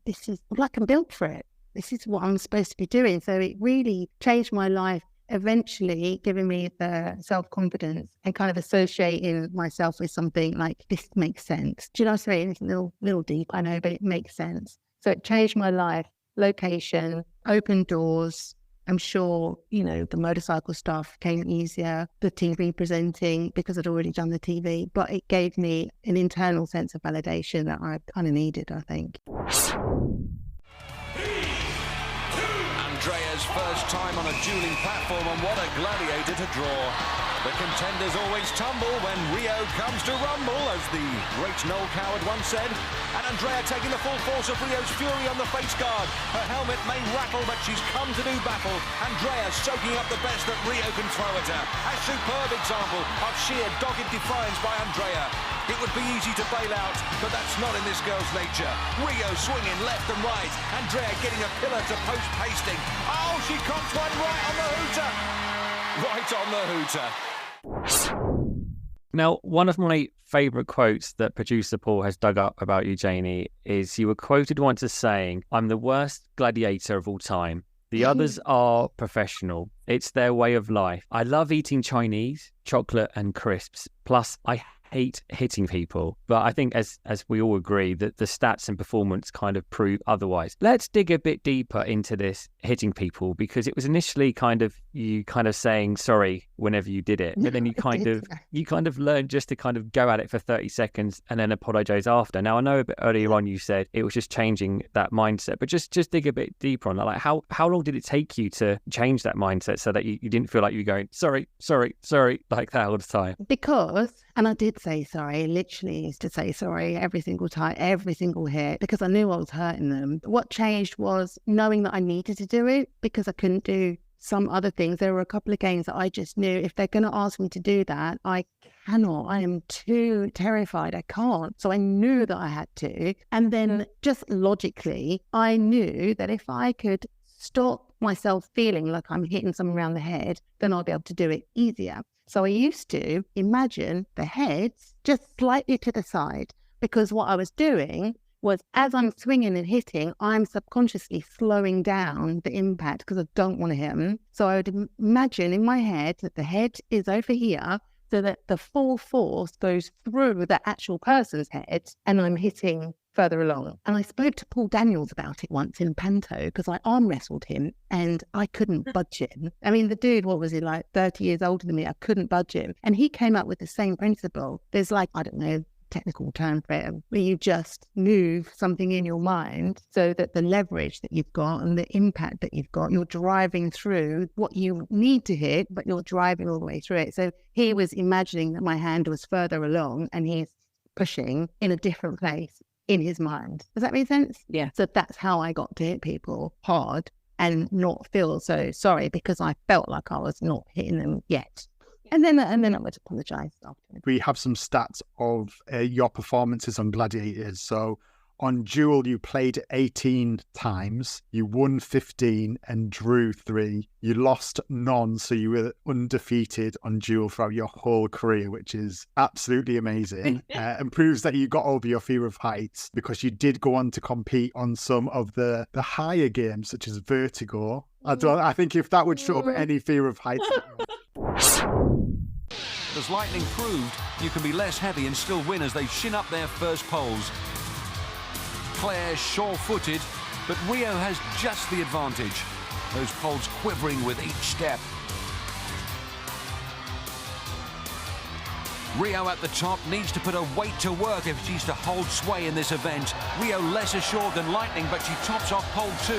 this is like I'm built for it. This is what I'm supposed to be doing. So it really changed my life, eventually giving me the self-confidence and kind of associating myself with something like, this makes sense. Do you know what I'm saying? It's a little deep, I know, but it makes sense. So it changed my life, location, opened doors. I'm sure, the motorcycle stuff came easier, the TV presenting, because I'd already done the TV, but it gave me an internal sense of validation that I kind of needed, I think. Andrea's first time on a dueling platform, and what a gladiator to draw. The contenders always tumble when Rio comes to rumble, as the great Noel Coward once said. And Andrea taking the full force of Rio's fury on the face guard. Her helmet may rattle, but she's come to do battle. Andrea soaking up the best that Rio can throw at her. A superb example of sheer dogged defiance by Andrea. It would be easy to bail out, but that's not in this girl's nature. Rio swinging left and right. Andrea getting a pillar to post pasting. Oh, she comes one right on the hooter. Right on the hooter. Now, one of my favourite quotes that producer Paul has dug up about you, Janie, is you were quoted once as saying, "I'm the worst gladiator of all time. The others are professional. It's their way of life. I love eating Chinese, chocolate and crisps. Plus, I hate hitting people." But I think as we all agree that the stats and performance kind of prove otherwise. Let's dig a bit deeper into this hitting people, because it was initially you saying sorry whenever you did it, but then you kind of learned just to kind of go at it for 30 seconds and then apologize after. Now I know a bit earlier on you said it was just changing that mindset, but just dig a bit deeper on that. Like how long did it take you to change that mindset so that you didn't feel like you were going sorry like that all the time? Because, and I did say sorry, literally used to say sorry every single time, every single hit, because I knew I was hurting them. What changed was knowing that I needed to do it, because I couldn't do some other things. There were a couple of games that I just knew if they're going to ask me to do that, I cannot. I am too terrified. I can't. So I knew that I had to. And then just logically, I knew that if I could stop myself feeling like I'm hitting someone around the head, then I'll be able to do it easier. So I used to imagine the heads just slightly to the side, because what I was doing was, as I'm swinging and hitting, I'm subconsciously slowing down the impact because I don't want to hit them. So I would imagine in my head that the head is over here, so that the full force goes through the actual person's head and I'm hitting further along. And I spoke to Paul Daniels about it once in Panto, because I arm wrestled him and I couldn't budge him. I mean, the dude, what was he, like 30 years older than me? I couldn't budge him. And he came up with the same principle. There's like, I don't know, technical term for it, where you just move something in your mind so that the leverage that you've got and the impact that you've got, you're driving through what you need to hit, but you're driving all the way through it. So he was imagining that my hand was further along and he's pushing in a different place in his mind. Does that make sense? Yeah. So that's how I got to hit people hard and not feel so sorry, because I felt like I was not hitting them yet. And then I would apologise after. We have some stats of your performances on Gladiators. So On Duel, you played 18 times, you won 15 and drew 3. You lost none, so you were undefeated on Duel throughout your whole career, which is absolutely amazing and proves that you got over your fear of heights, because you did go on to compete on some of the higher games, such as Vertigo. I think if that would show up any fear of heights. As Lightning proved, you can be less heavy and still win as they shin up their first poles. Claire sure-footed, but Rio has just the advantage. Those poles quivering with each step. Rio at the top needs to put her weight to work if she's to hold sway in this event. Rio less assured than Lightning, but she tops off pole 2.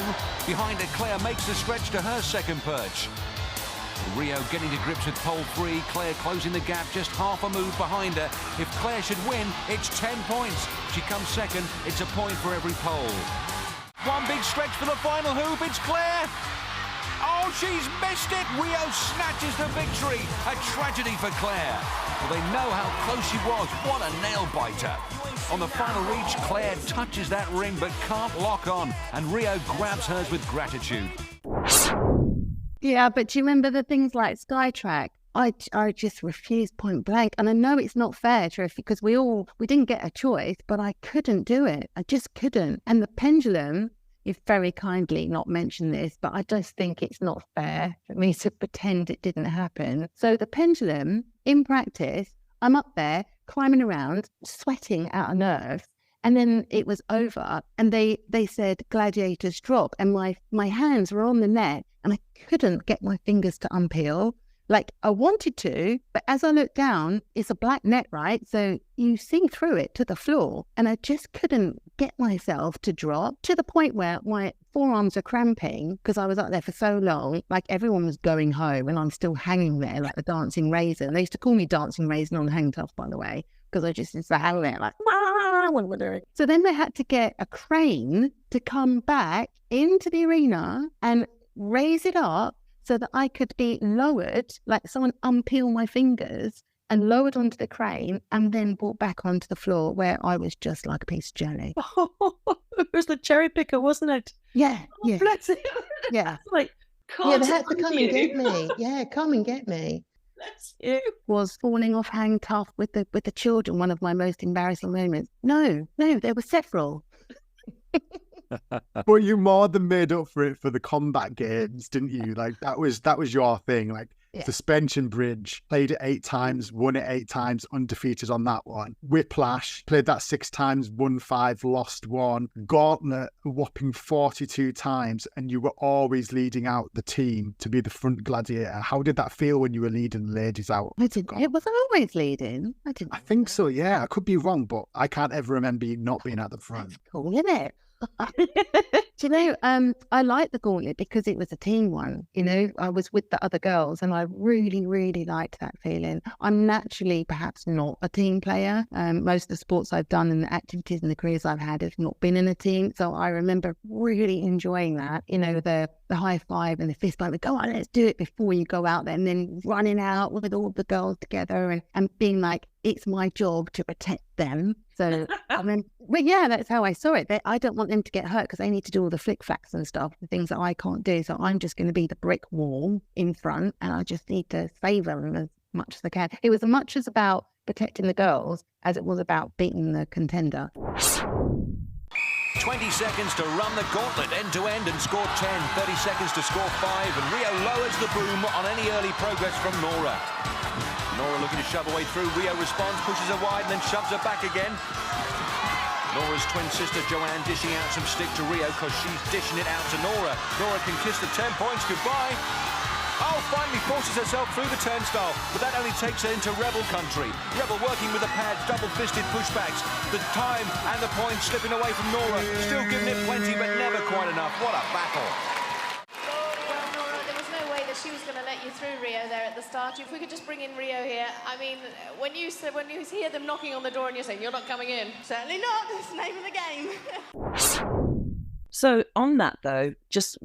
Behind her, Claire makes the stretch to her second perch. Rio getting to grips with pole 3, Claire closing the gap, just half a move behind her. If Claire should win, it's 10 points. She comes second, it's a point for every pole. One big stretch for the final hoop, it's Claire! Oh, she's missed it! Rio snatches the victory. A tragedy for Claire. Well, they know how close she was. What a nail-biter. On the final reach, Claire touches that ring but can't lock on, and Rio grabs hers with gratitude. Yeah, but do you remember the things like Skytrack? I just refused point blank. And I know it's not fair, Triff, because we didn't get a choice, but I couldn't do it. I just couldn't. And the pendulum, you've very kindly not mentioned this, but I just think it's not fair for me to pretend it didn't happen. So the pendulum, in practice, I'm up there climbing around, sweating out of nerves. And then it was over and they said, Gladiators drop. And my hands were on the net and I couldn't get my fingers to unpeel. Like I wanted to, but as I looked down, it's a black net, right? So you see through it to the floor. And I just couldn't get myself to drop, to the point where my forearms are cramping because I was up there for so long. Like everyone was going home and I'm still hanging there like the dancing raisin. They used to call me dancing raisin on Hang Tough, by the way, because I just used to hang there like, what am I doing? So then they had to get a crane to come back into the arena and raise it up so that I could be lowered, like someone unpeel my fingers and lowered onto the crane and then brought back onto the floor where I was just like a piece of jelly. It was the cherry picker, wasn't it? Yeah, Oh, yeah. bless it. Yeah. Like, Yeah, they had to come and get me. Yeah, come and get me. Bless you. Was falling off Hang Tough with the children one of my most embarrassing moments? No, there were several. But you more than made up for it for the combat games, didn't you? Like that was your thing. Like suspension bridge, played it 8 times, won it 8 times, undefeated on that one. Whiplash, played that 6 times, won 5, lost 1. Gauntlet, a whopping 42 times, and you were always leading out the team to be the front gladiator. How did that feel when you were leading the ladies out? It was always leading. I think so, yeah. I could be wrong, but I can't ever remember you not being at the front. That's cool, isn't it? Do you know, I like the gauntlet because it was a team one. You know, I was with the other girls and I really, really liked that feeling. I'm naturally perhaps not a team player. Most of the sports I've done and the activities and the careers I've had have not been in a team. So I remember really enjoying that, you know, the high five and the fist bump. Go on, let's do it before you go out there, and then running out with all the girls together and being like, it's my job to protect them. So, I mean, but yeah, that's how I saw it. I don't want them to get hurt because they need to do all the flick facts and stuff, the things that I can't do. So I'm just going to be the brick wall in front and I just need to save them as much as I can. It was as much as about protecting the girls as it was about beating the contender. 20 seconds to run the gauntlet end to end and score 10. 30 seconds to score 5, and Rio lowers the boom on any early progress from Nora. Nora looking to shove her way through. Rio responds, pushes her wide, and then shoves her back again. Nora's twin sister Joanne dishing out some stick to Rio because she's dishing it out to Nora. Nora can kiss the 10 points goodbye. Oh, finally forces herself through the turnstile, but that only takes her into Rebel country. Rebel working with the pads, double-fisted pushbacks. The time and the points slipping away from Nora. Still giving it plenty, but never quite enough. What a battle. Well, Nora, there was no way that she was going to let you through Rio there at the start. If we could just bring in Rio here. I mean, when you hear them knocking on the door and you're saying, you're not coming in. Certainly not. It's the name of the game. So on that though, just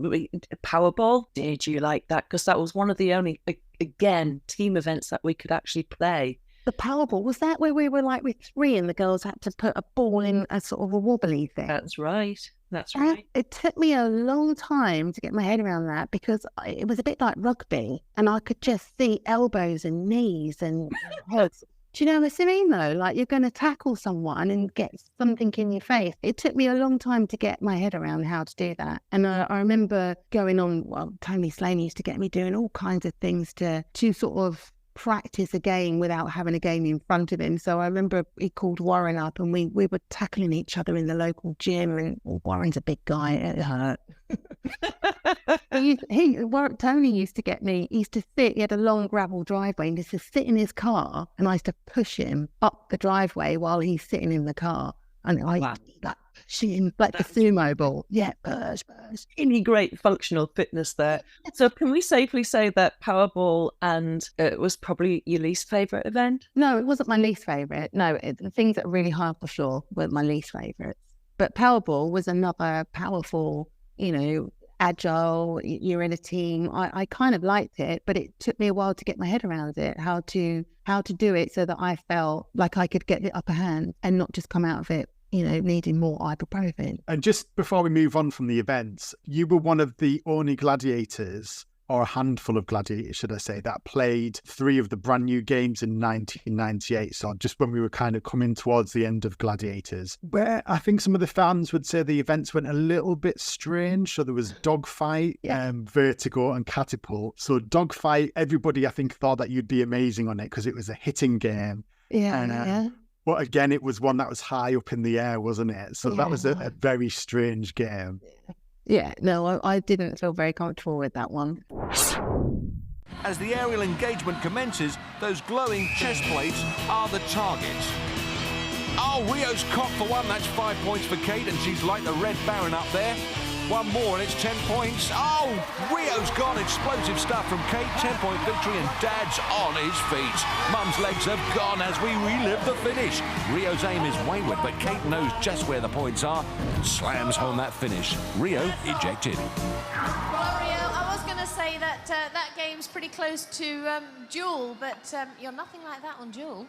Powerball, did you like that? Because that was one of the only, again, team events that we could actually play. The Powerball, was that where we were like with 3 and the girls had to put a ball in a sort of a wobbly thing? That's right. That's right. It took me a long time to get my head around that because it was a bit like rugby and I could just see elbows and knees and heads. Do you know what I mean though? Like you're going to tackle someone and get something in your face. It took me a long time to get my head around how to do that. And I remember going on, well, Tony Slaney used to get me doing all kinds of things to sort of practice a game without having a game in front of him. So I remember he called Warren up and we were tackling each other in the local gym and Warren's a big guy, it hurt. Tony used to get me, he used to sit, he had a long gravel driveway and he used to sit in his car and I used to push him up the driveway while he's sitting in the car. And I like pushing like the sumo ball. Yeah, push. Really great functional fitness there. So can we safely say that Powerball and it was probably your least favourite event? No, it wasn't my least favourite. No, the things that are really high off the floor were my least favourites. But Powerball was another powerful, agile, you're in a team. I kind of liked it, but it took me a while to get my head around it, how to do it so that I felt like I could get the upper hand and not just come out of it, needing more ibuprofen. And just before we move on from the events, you were one of the only gladiators, or a handful of gladiators, should I say, that played 3 of the brand new games in 1998. So just when we were kind of coming towards the end of Gladiators, where I think some of the fans would say the events went a little bit strange. So there was Dogfight, Vertigo and Catapult. So Dogfight, everybody I think thought that you'd be amazing on it because it was a hitting game. But again, it was one that was high up in the air, wasn't it? So that was a very strange game. Yeah, no, I didn't feel very comfortable with that one. As the aerial engagement commences, those glowing chest plates are the targets. Oh, Rio's cocked for one. That's 5 points for Kate, and she's like the Red Baron up there. One more, and it's 10 points. Oh, Rio's gone. Explosive stuff from Kate. 10-point victory, and Dad's on his feet. Mum's legs have gone as we relive the finish. Rio's aim is wayward, but Kate knows just where the points are and slams home that finish. Rio ejected. Well, Rio, I was going to say that that game's pretty close to Duel, but you're nothing like that on Duel.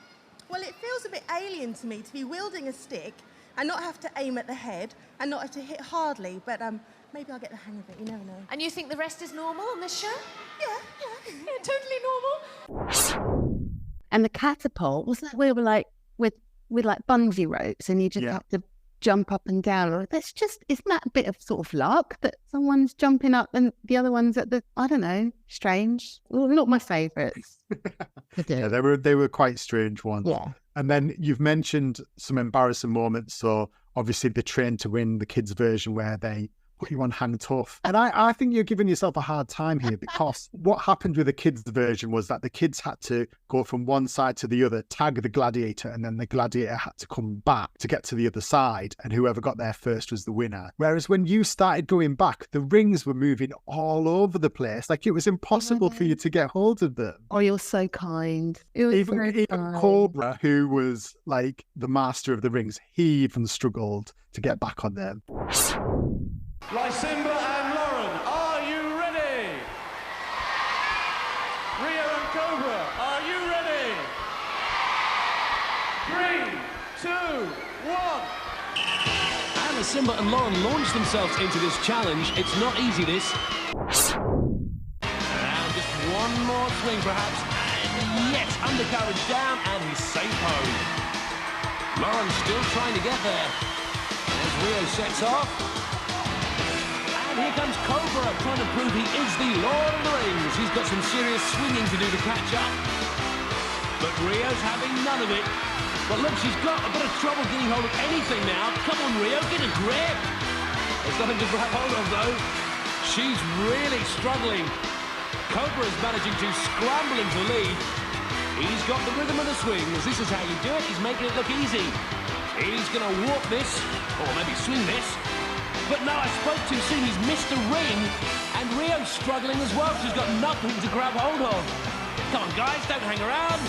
Well, it feels a bit alien to me to be wielding a stick and not have to aim at the head and not have to hit hardly, but maybe I'll get the hang of it, you never know. And you think the rest is normal on this show? Yeah, Totally normal. And the catapult, wasn't that we were like with like bungee ropes and you just have to jump up and down? Isn't that a bit of sort of luck that someone's jumping up and the other one's at the, I don't know, strange? Well, not my favourites. Yeah, they were quite strange ones. Yeah. And then you've mentioned some embarrassing moments. So obviously the Train to Win, the kids version where they put you on hang tough. And I think you're giving yourself a hard time here because what happened with the kids version was that the kids had to go from one side to the other, tag the gladiator, and then the gladiator had to come back to get to the other side, and whoever got there first was the winner. Whereas when you started going back, the rings were moving all over the place. Like it was impossible for you to get hold of them. Oh, you're so kind. Even Cobra, who was like the master of the rings, he even struggled to get back on them. Lysimba and Lauren, are you ready? Rio and Cobra, are you ready? 3, 2, 1. And Lysimba and Lauren launched themselves into this challenge. It's not easy, this. Now just one more swing, perhaps. And yes, undercarriage down, and he's safe home. Lauren's still trying to get there. As Rio sets off. And here comes Cobra, trying to prove he is the Lord of the Rings. He's got some serious swinging to do to catch up. But Rio's having none of it. But look, she's got a bit of trouble getting hold of anything now. Come on, Rio, get a grip. There's nothing to grab hold of, though. She's really struggling. Cobra's managing to scramble into the lead. He's got the rhythm of the swings. This is how you do it. He's making it look easy. He's going to walk this, or maybe swing this. But no, I spoke too soon. He's missed a ring. And Rio's struggling as well. She's got nothing to grab hold of. Come on, guys, don't hang around.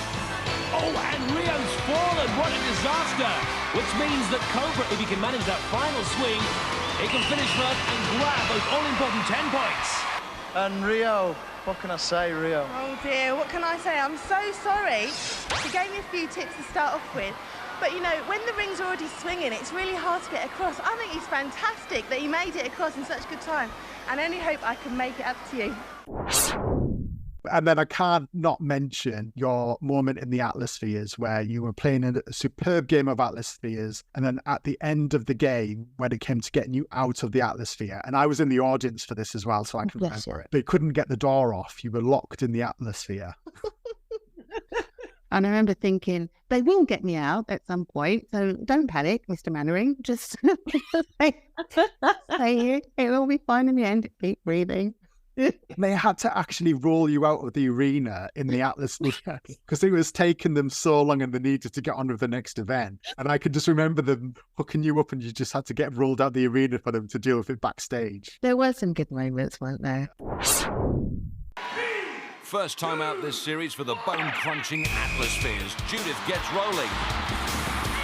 Oh, and Rio's fallen. What a disaster. Which means that Cobra, if he can manage that final swing, he can finish first and grab those all-important 10 points. And Rio, what can I say, Rio? Oh dear, what can I say? I'm so sorry. She gave me a few tips to start off with. But you know, when the ring's already swinging, it's really hard to get across. I think he's fantastic that he made it across in such good time. And I only hope I can make it up to you. And then I can't not mention your moment in the Atmospheres where you were playing a superb game of Atmospheres. And then at the end of the game, when it came to getting you out of the Atmosphere, and I was in the audience for this as well, so I can remember it. They couldn't get the door off. You were locked in the Atmosphere. And I remember thinking, they will get me out at some point, so don't panic, Mr. Mannering. Just say it. It'll be fine in the end. Keep breathing. They had to actually roll you out of the arena in the Atmosphere because it was taking them so long and they needed to get on with the next event. And I could just remember them hooking you up and you just had to get rolled out the arena for them to deal with it backstage. There were some good moments, weren't there? First time out this series for the bone-crunching Atmospheres. Judith gets rolling.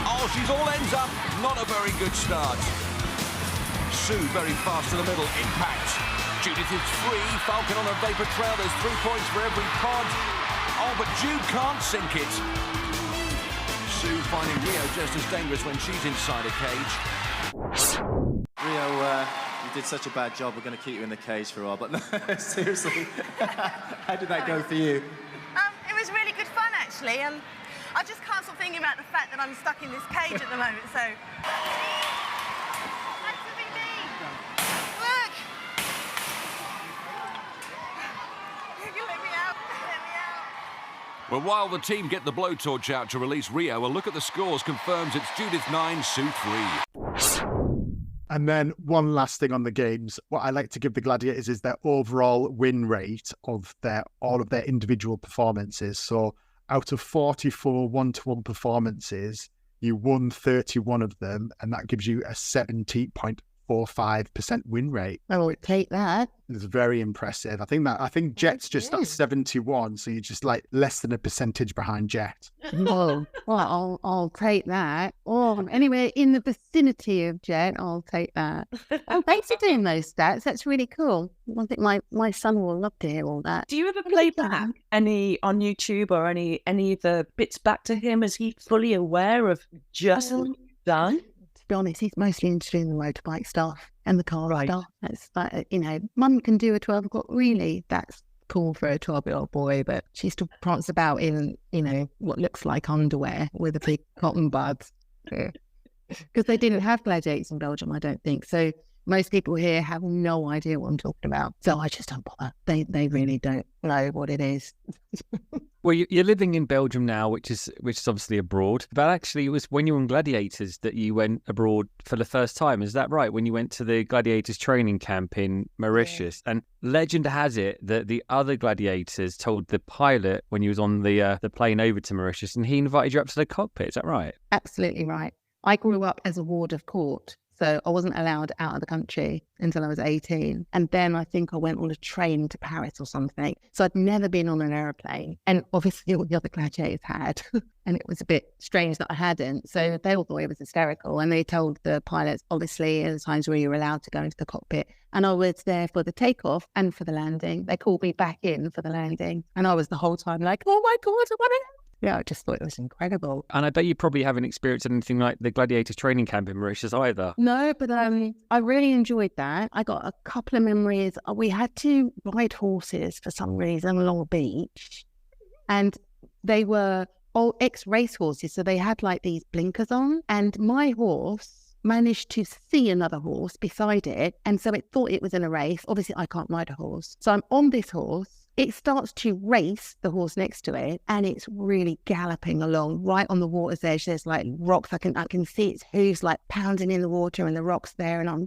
Oh, she's all ends up. Not a very good start. Sue very fast to the middle. Impact. Judith is free. Falcon on a vapor trail. There's 3 points for every pod. Oh, but Jude can't sink it. Sue finding Rio just as dangerous when she's inside a cage. Rio, you did such a bad job. We're going to keep you in the cage for a while. But no, seriously, how did that go for you? It was really good fun, actually. And I just can't stop thinking about the fact that I'm stuck in this cage at the moment, so... That's a big thing. Look! You can let me out. Let me out. Well, while the team get the blowtorch out to release Rio, a look at the scores confirms it's Judith 9, Sue 3. And then one last thing on the games, what I like to give the Gladiators is their overall win rate of all of their individual performances. So out of 44 one-to-one performances, you won 31 of them, and that gives you a 70.45% win rate. I would take that. It's very impressive. I think Jet's just at 71, so you're just like less than a percentage behind Jet. Oh, well, I'll take that. Or anywhere in the vicinity of Jet, I'll take that. Oh, thanks for doing those stats. That's really cool. I think my son will love to hear all that. Do you ever play back any on YouTube or any of the bits back to him? Is he fully aware of just what you've done? To be honest, he's mostly interested in the motorbike stuff and the car stuff. That's like, Mum can do a 12 o'clock. Really, that's cool for a 12-year-old boy, but she still prance about in, what looks like underwear with a big cotton buds. Because they didn't have gladiators in Belgium, I don't think. So most people here have no idea what I'm talking about. So I just don't bother. They really don't know what it is. Well, you're living in Belgium now, which is obviously abroad. But actually, it was when you were on Gladiators that you went abroad for the first time. Is that right? When you went to the Gladiators training camp in Mauritius. Yeah. And legend has it that the other Gladiators told the pilot when he was on the plane over to Mauritius, and he invited you up to the cockpit. Is that right? Absolutely right. I grew up as a ward of court. So I wasn't allowed out of the country until I was 18. And then I think I went on a train to Paris or something. So I'd never been on an aeroplane. And obviously all the other gladiators had. And it was a bit strange that I hadn't. So they all thought it was hysterical. And they told the pilots, obviously, at the times where you were allowed to go into the cockpit. And I was there for the takeoff and for the landing. They called me back in for the landing. And I was the whole time like, oh my God, I want to. Yeah, I just thought it was incredible. And I bet you probably haven't experienced anything like the Gladiators training camp in Mauritius either. No, but I really enjoyed that. I got a couple of memories. We had to ride horses for some reason along a beach. And they were all ex-race horses, so they had like these blinkers on. And my horse managed to see another horse beside it. And so it thought it was in a race. Obviously, I can't ride a horse. So I'm on this horse. It starts to race the horse next to it, and it's really galloping along right on the water's edge. There's like rocks. I can see its hooves like pounding in the water, and the rocks there. And I'm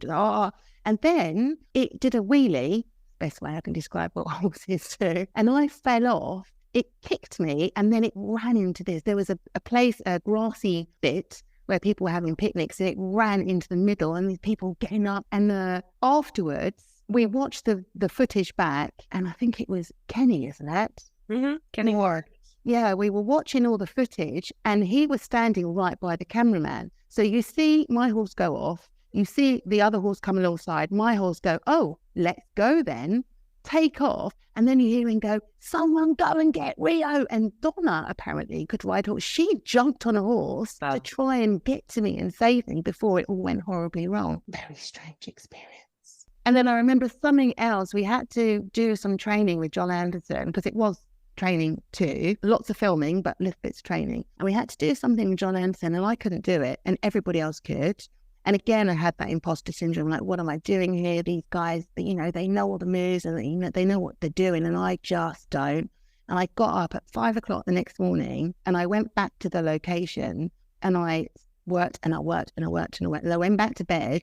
and then it did a wheelie. Best way I can describe what horses do. And I fell off. It kicked me, and then it ran into this. There was a place, a grassy bit where people were having picnics, and it ran into the middle, and these people getting up. And afterwards, we watched the footage back, and I think it was Kenny, isn't it? Mm-hmm. Kenny Ward. Yeah, we were watching all the footage, and he was standing right by the cameraman. So you see my horse go off, you see the other horse come alongside, my horse go, oh, let's go then. take off, and then you hear him go, "Someone go and get Rio." And Donna apparently could ride a horse. She jumped on a horse to try and get to me and save me before it all went horribly wrong. Very strange experience. And then I remember something else. We had to do some training with John Anderson because it was training too. Lots of filming, but little bits of training. And we had to do something with John Anderson, and I couldn't do it, and everybody else could. And again, I had that imposter syndrome, like, what am I doing here? These guys, you know, they know all the moves and they know what they're doing, and I just don't. And I got up at 5 o'clock the next morning, and I went back to the location, and I worked and I worked and I worked and I worked. And I went back to bed,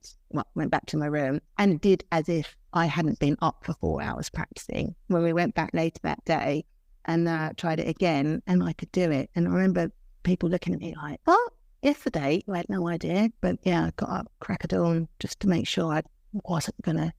went back to my room, and did as if I hadn't been up for 4 hours practicing. When we went back later that day and tried it again, and I could do it. And I remember people looking at me like, "What? Yesterday?" I had no idea, but yeah, I got up crack of dawn just to make sure I wasn't gonna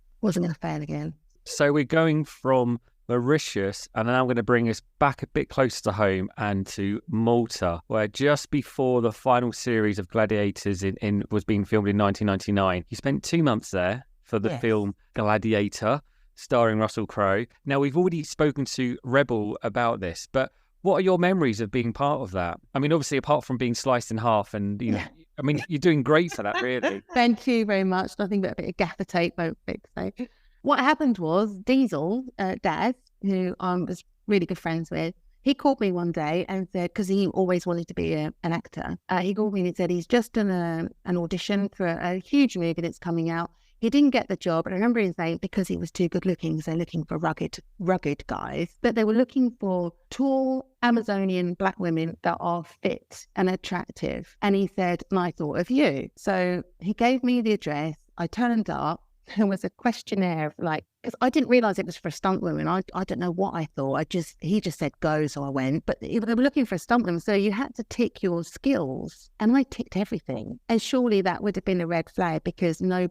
fail again. So we're going from Mauritius, and now I'm going to bring us back a bit closer to home and to Malta, where just before the final series of Gladiators was being filmed in 1999, you spent 2 months there for the film Gladiator, starring Russell Crowe. Now, we've already spoken to Rebel about this, but what are your memories of being part of that? I mean, obviously, apart from being sliced in half, and you know, I mean, you're doing great for that, really. Thank you very much. Nothing but a bit of gaffer tape won't fix it. What happened was Diesel, Daz, who I was really good friends with, he called me one day and said, because he always wanted to be an actor, he called me and said he's just done an audition for a huge movie that's coming out. He didn't get the job, and I remember him saying because he was too good looking, because they're looking for rugged guys, but they were looking for tall Amazonian black women that are fit and attractive. And he said, and I thought of you. So he gave me the address. I turned up. There was a questionnaire of like, because I didn't realise it was for a stunt woman. I don't know what I thought. He just said go, so I went. But they were looking for a stunt woman, so you had to tick your skills, and I ticked everything. And surely that would have been a red flag, because no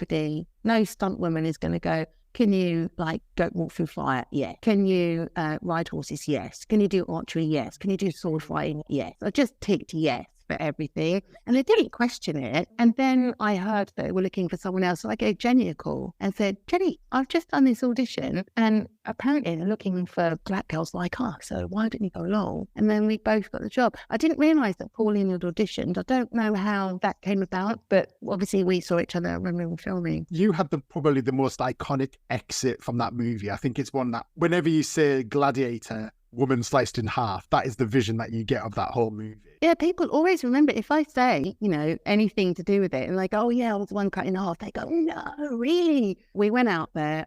stunt woman is going to go, can you don't walk through fire? Yeah. Can you ride horses? Yes. Can you do archery? Yes. Can you do sword fighting? Yes. I just ticked yes for everything, and I didn't question it. And then I heard that they were looking for someone else, so I gave Jenny a call and said, "Jenny, I've just done this audition, and apparently they're looking for black girls like us, so why don't you go along?" And then we both got the job. I didn't realise that Pauline had auditioned. I don't know how that came about, but obviously we saw each other when we were filming. You had probably the most iconic exit from that movie. I think it's one that whenever you say Gladiator, woman sliced in half, that is the vision that you get of that whole movie. Yeah, people always remember if I say, anything to do with it, and they go, "Oh yeah, I was the one cut in half." They go, "No, really?" We went out there.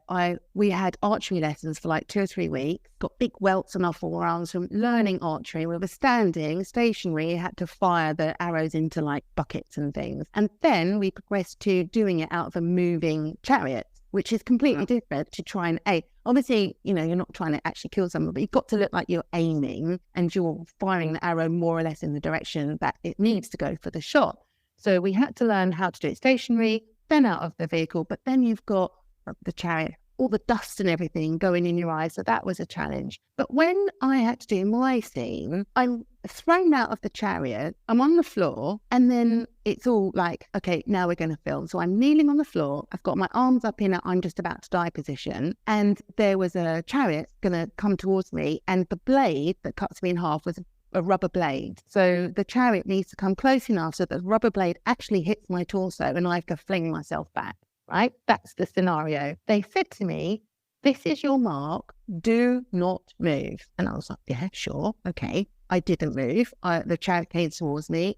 We had archery lessons for 2 or 3 weeks. Got big welts on our forearms from learning archery. We were standing stationary, had to fire the arrows into buckets and things, and then we progressed to doing it out of a moving chariot, which is completely different to try and obviously, you're not trying to actually kill someone, but you've got to look like you're aiming and you're firing the arrow more or less in the direction that it needs to go for the shot. So we had to learn how to do it stationary, then out of the vehicle, but then you've got the chariot, all the dust and everything going in your eyes. So that was a challenge. But when I had to do my scene, I'm thrown out of the chariot, I'm on the floor, and then it's all okay, now we're going to film. So I'm kneeling on the floor, I've got my arms up in a I'm just about to die position, and there was a chariot going to come towards me, and the blade that cuts me in half was a rubber blade. So the chariot needs to come close enough so that the rubber blade actually hits my torso and I have to fling myself back. Right? That's the scenario. They said to me, "This is your mark. Do not move." And I was like, "Yeah, sure. Okay." I didn't move. The chariot came towards me.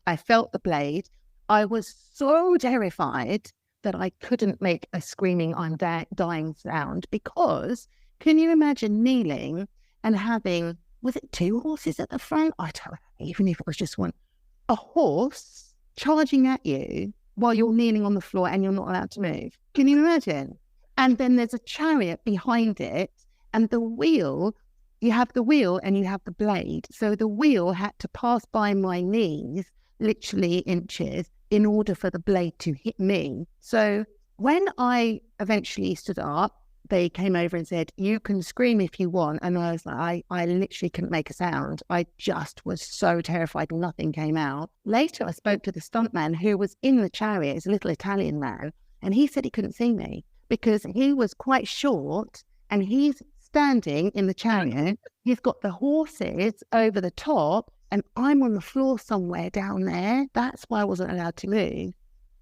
I felt the blade. I was so terrified that I couldn't make a screaming I'm dying sound, because can you imagine kneeling and having, was it 2 horses at the front? I don't know, even if it was just one. A horse charging at you while you're kneeling on the floor and you're not allowed to move. Can you imagine? And then there's a chariot behind it, and the wheel, you have the wheel and you have the blade. So the wheel had to pass by my knees, literally inches, in order for the blade to hit me. So when I eventually stood up, they came over and said, "You can scream if you want." And I was like, I literally couldn't make a sound. I just was so terrified. Nothing came out. Later, I spoke to the stuntman who was in the chariot. He's a little Italian man. And he said he couldn't see me because he was quite short and he's standing in the chariot. He's got the horses over the top, and I'm on the floor somewhere down there. That's why I wasn't allowed to move,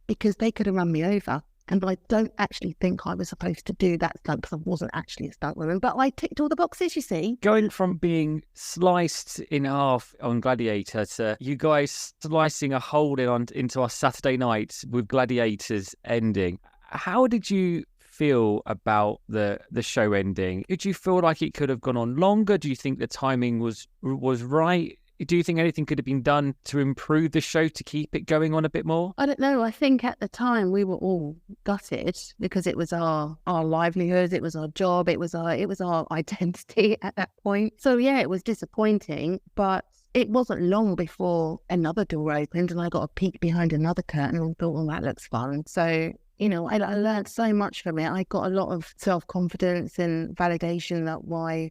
because they could have run me over. And I don't actually think I was supposed to do that stunt because I wasn't actually a stunt woman, but I ticked all the boxes, you see. Going from being sliced in half on Gladiator to you guys slicing a hole into our Saturday night with Gladiators ending, how did you feel about the show ending? Did you feel like it could have gone on longer? Do you think the timing was right? Do you think anything could have been done to improve the show to keep it going on a bit more? I don't know. I think at the time we were all gutted because it was our livelihood, it was our job, it was our identity at that point. So yeah, it was disappointing, but it wasn't long before another door opened and I got a peek behind another curtain and thought, well, that looks fun. So I learned so much from it. I got a lot of self-confidence and validation that why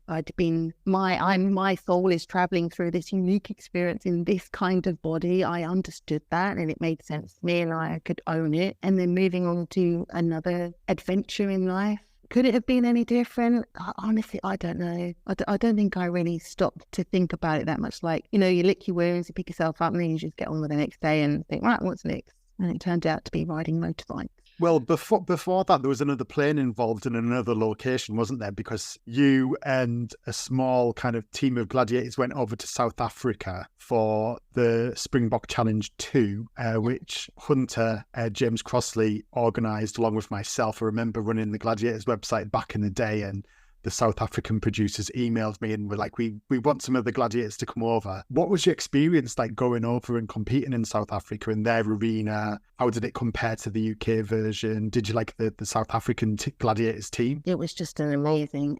my soul is traveling through this unique experience in this kind of body. I understood that and it made sense to me and I could own it. And then moving on to another adventure in life. Could it have been any different? Honestly, I don't know. I don't think I really stopped to think about it that much. Like, you lick your wounds, you pick yourself up and then you just get on with the next day and think, right, what's next? And it turned out to be riding motorbikes. Well, before that, there was another plane involved in another location, wasn't there? Because you and a small kind of team of gladiators went over to South Africa for the Springbok Challenge 2, which Hunter James Crossley organised along with myself. I remember running the Gladiators website back in the day, and the South African producers emailed me and were like, we want some of the gladiators to come over. What was your experience like going over and competing in South Africa in their arena? How did it compare to the UK version? Did you like the South African gladiators team? It was just an amazing.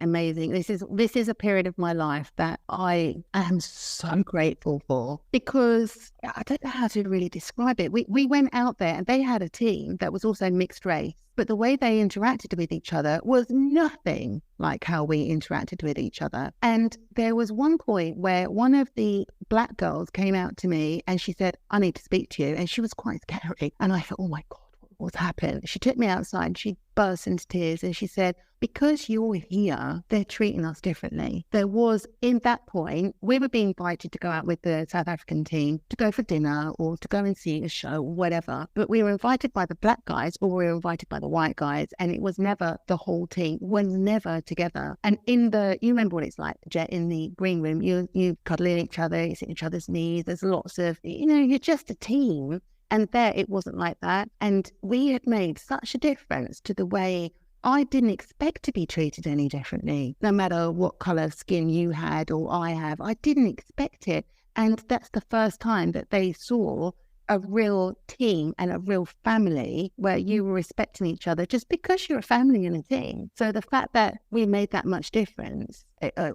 This is a period of my life that I am so grateful for, because I don't know how to really describe it. We went out there and they had a team that was also mixed race. But the way they interacted with each other was nothing like how we interacted with each other. And there was one point where one of the black girls came out to me and she said, I need to speak to you. And she was quite scary. And I thought, oh my God, what's happened? She took me outside and she burst into tears and she said, because you're here, they're treating us differently. There was, in that point, we were being invited to go out with the South African team to go for dinner or to go and see a show or whatever. But we were invited by the black guys or we were invited by the white guys, and it was never the whole team. We're never together. And you remember what it's like, Jet, in the green room, you cuddling each other, you sit on each other's knees. There's lots of, you're just a team. And there, it wasn't like that. And we had made such a difference to the way I didn't expect to be treated any differently, no matter what colour of skin you had or I have. I didn't expect it. And that's the first time that they saw a real team and a real family where you were respecting each other just because you're a family and a team. So the fact that we made that much difference,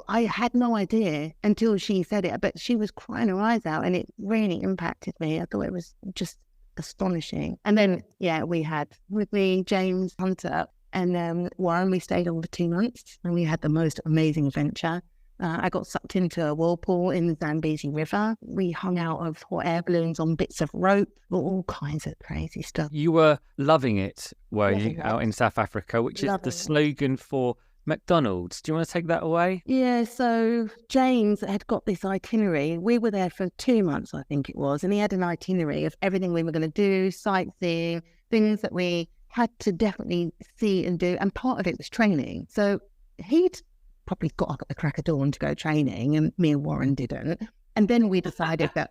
I had no idea until she said it, but she was crying her eyes out and it really impacted me. I thought it was just astonishing. And then, we had with me, James, Hunter, and Warren. We stayed on for 2 months and we had the most amazing adventure. I got sucked into a whirlpool in the Zambezi River. We hung out of hot air balloons on bits of rope, all kinds of crazy stuff. You were loving it, were you, out in South Africa, which is the slogan for McDonald's. Do you want to take that away? Yeah, so James had got this itinerary. We were there for 2 months, I think it was, and he had an itinerary of everything we were going to do, sightseeing, things that we had to definitely see and do, and part of it was training. So he'd probably got up at the crack of dawn to go training, and me and Warren didn't. And then we decided that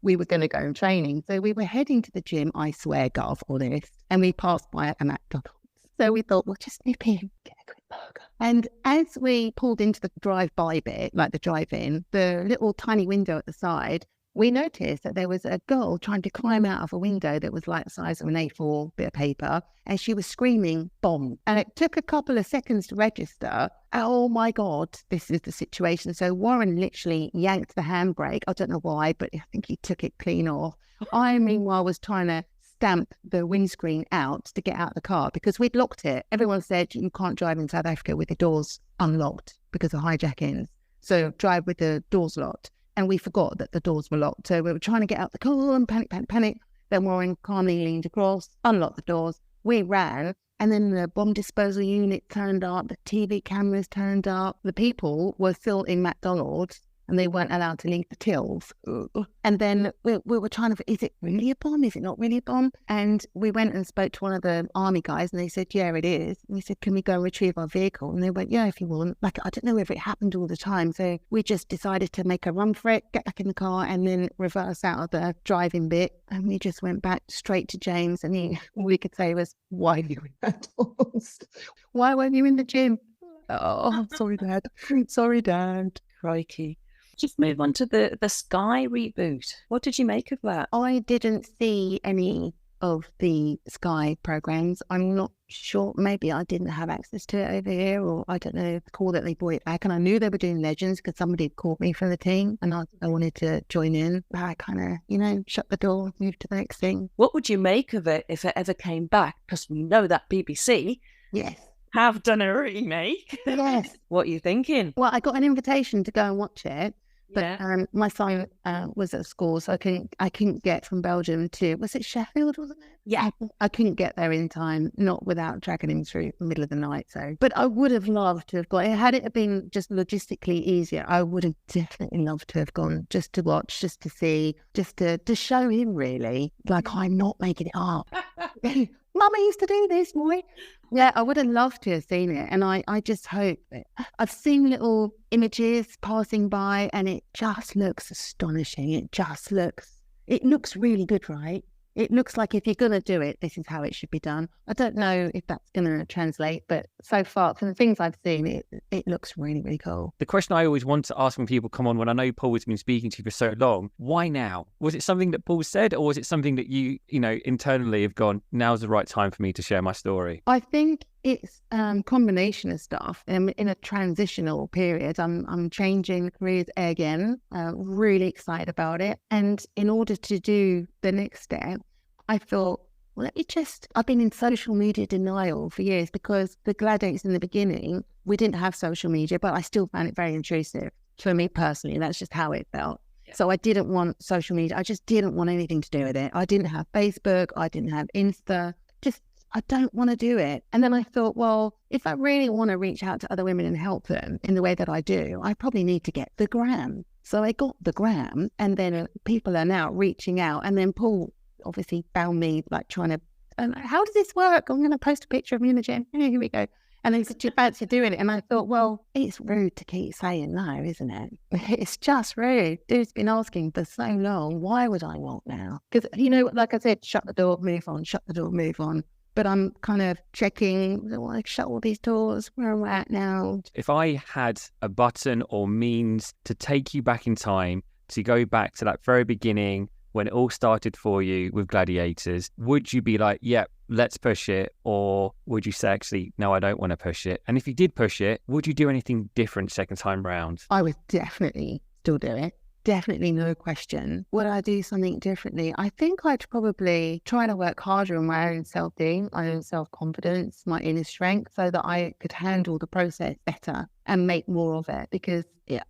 we were going to go training. So we were heading to the gym, I swear, Garth, honest, and we passed by a McDonald's. So we thought, we'll just nip in, get a quick burger. And as we pulled into the drive-by bit, like the drive-in, the little tiny window at the side, we noticed that there was a girl trying to climb out of a window that was like the size of an A4 bit of paper, and she was screaming, bomb. And it took a couple of seconds to register. Oh my God, this is the situation. So Warren literally yanked the handbrake. I don't know why, but I think he took it clean off. I, meanwhile, was trying to stamp the windscreen out to get out of the car because we'd locked it. Everyone said you can't drive in South Africa with the doors unlocked because of hijackings. So drive with the doors locked. And we forgot that the doors were locked. So we were trying to get out the car and panic. Then Warren calmly leaned across, unlocked the doors, we ran. And then the bomb disposal unit turned up, the TV cameras turned up. The people were still in McDonald's and they weren't allowed to leave the tills. And then we were trying to, is it really a bomb? Is it not really a bomb? And we went and spoke to one of the army guys and they said, yeah, it is. And we said, can we go and retrieve our vehicle? And they went, yeah, if you want. Like, I don't know if it happened all the time. So we just decided to make a run for it, get back in the car and then reverse out of the driving bit. And we just went back straight to James and all we could say was, why are you in McDonald's? Why weren't you in the gym? Oh, sorry, Dad. Sorry, Dad. Crikey. Just move on to the Sky reboot. What did you make of that? I didn't see any of the Sky programs. I'm not sure. Maybe I didn't have access to it over here, or I don't know. The call that they brought it back, and I knew they were doing Legends because somebody had called me from the team, and I wanted to join in. But I kind of, shut the door, moved to the next thing. What would you make of it if it ever came back? Because we know that BBC. Yes. Have done a remake. Yes. What are you thinking? Well, I got an invitation to go and watch it. But Yeah. my son was at school, so I couldn't get from Belgium to, was it Sheffield, wasn't it? Yeah. I couldn't get there in time, not without dragging him through the middle of the night. So, but I would have loved to have gone. Had it been just logistically easier, I would have definitely loved to have gone just to watch, just to see, just to show him really, like, I'm not making it up. Mama used to do this, boy. Yeah, I would have loved to have seen it. And I just hope that I've seen little images passing by and it just looks astonishing. It looks really good, right? It looks like if you're going to do it, this is how it should be done. I don't know if that's going to translate, but so far, from the things I've seen, it looks really, really cool. The question I always want to ask when people come on, when I know Paul has been speaking to you for so long, why now? Was it something that Paul said, or was it something that you internally have gone, now's the right time for me to share my story? I think it's a combination of stuff. In a transitional period, I'm changing careers again, really excited about it. And in order to do the next step, I thought, well, I've been in social media denial for years because the Gladiators in the beginning, we didn't have social media, but I still found it very intrusive for me personally. That's just how it felt. Yeah. So I didn't want social media. I just didn't want anything to do with it. I didn't have Facebook. I didn't have Insta. I don't want to do it. And then I thought, well, if I really want to reach out to other women and help them in the way that I do, I probably need to get the gram. So I got the gram, and then people are now reaching out. And then Paul obviously found me like trying to, how does this work? I'm going to post a picture of me in the gym. Here we go. And then he said, do you fancy doing it? And I thought, well, it's rude to keep saying no, isn't it? It's just rude. Dude's been asking for so long. Why would I want now? Because, like I said, shut the door, move on, shut the door, move on. But I'm kind of checking, I shut all these doors, where am I at now? If I had a button or means to take you back in time, to go back to that very beginning when it all started for you with Gladiators, would you be like, yeah, let's push it? Or would you say, actually, no, I don't want to push it? And if you did push it, would you do anything different second time round? I would definitely still do it. Definitely, no question. Would I do something differently? I think I'd probably try to work harder on my own self-esteem, my own self-confidence, my inner strength, so that I could handle the process better and make more of it, because it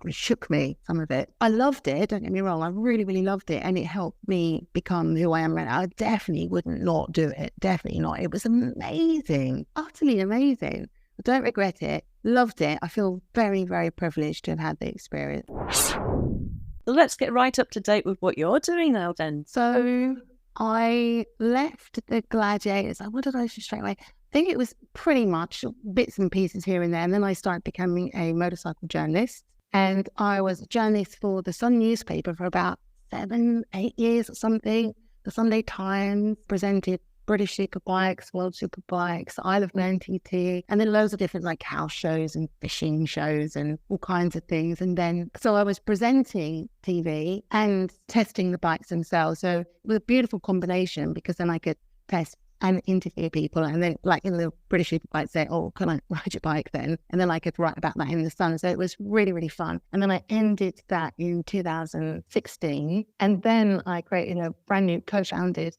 shook me, some of it. I loved it, don't get me wrong. I really, really loved it, and it helped me become who I am right now. I definitely wouldn't not do it. Definitely not. It was amazing, utterly amazing. I don't regret it. Loved it. I feel very, very privileged to have had the experience. Let's get right up to date with what you're doing now then. So I left the Gladiators. What did I do straight away? I think it was pretty much bits and pieces here and there. And then I started becoming a motorcycle journalist. And I was a journalist for the Sun newspaper for about 7-8 years or something. The Sunday Times presented British Superbikes, World Superbikes, Isle of Man TT, and then loads of different like house shows and fishing shows and all kinds of things. And then, so I was presenting TV and testing the bikes themselves. So it was a beautiful combination, because then I could test and interview people, and then like in the British Superbike say, oh, can I ride your bike then? And then I could write about that in the Sun. So it was really, really fun. And then I ended that in 2016. And then I created a brand new concept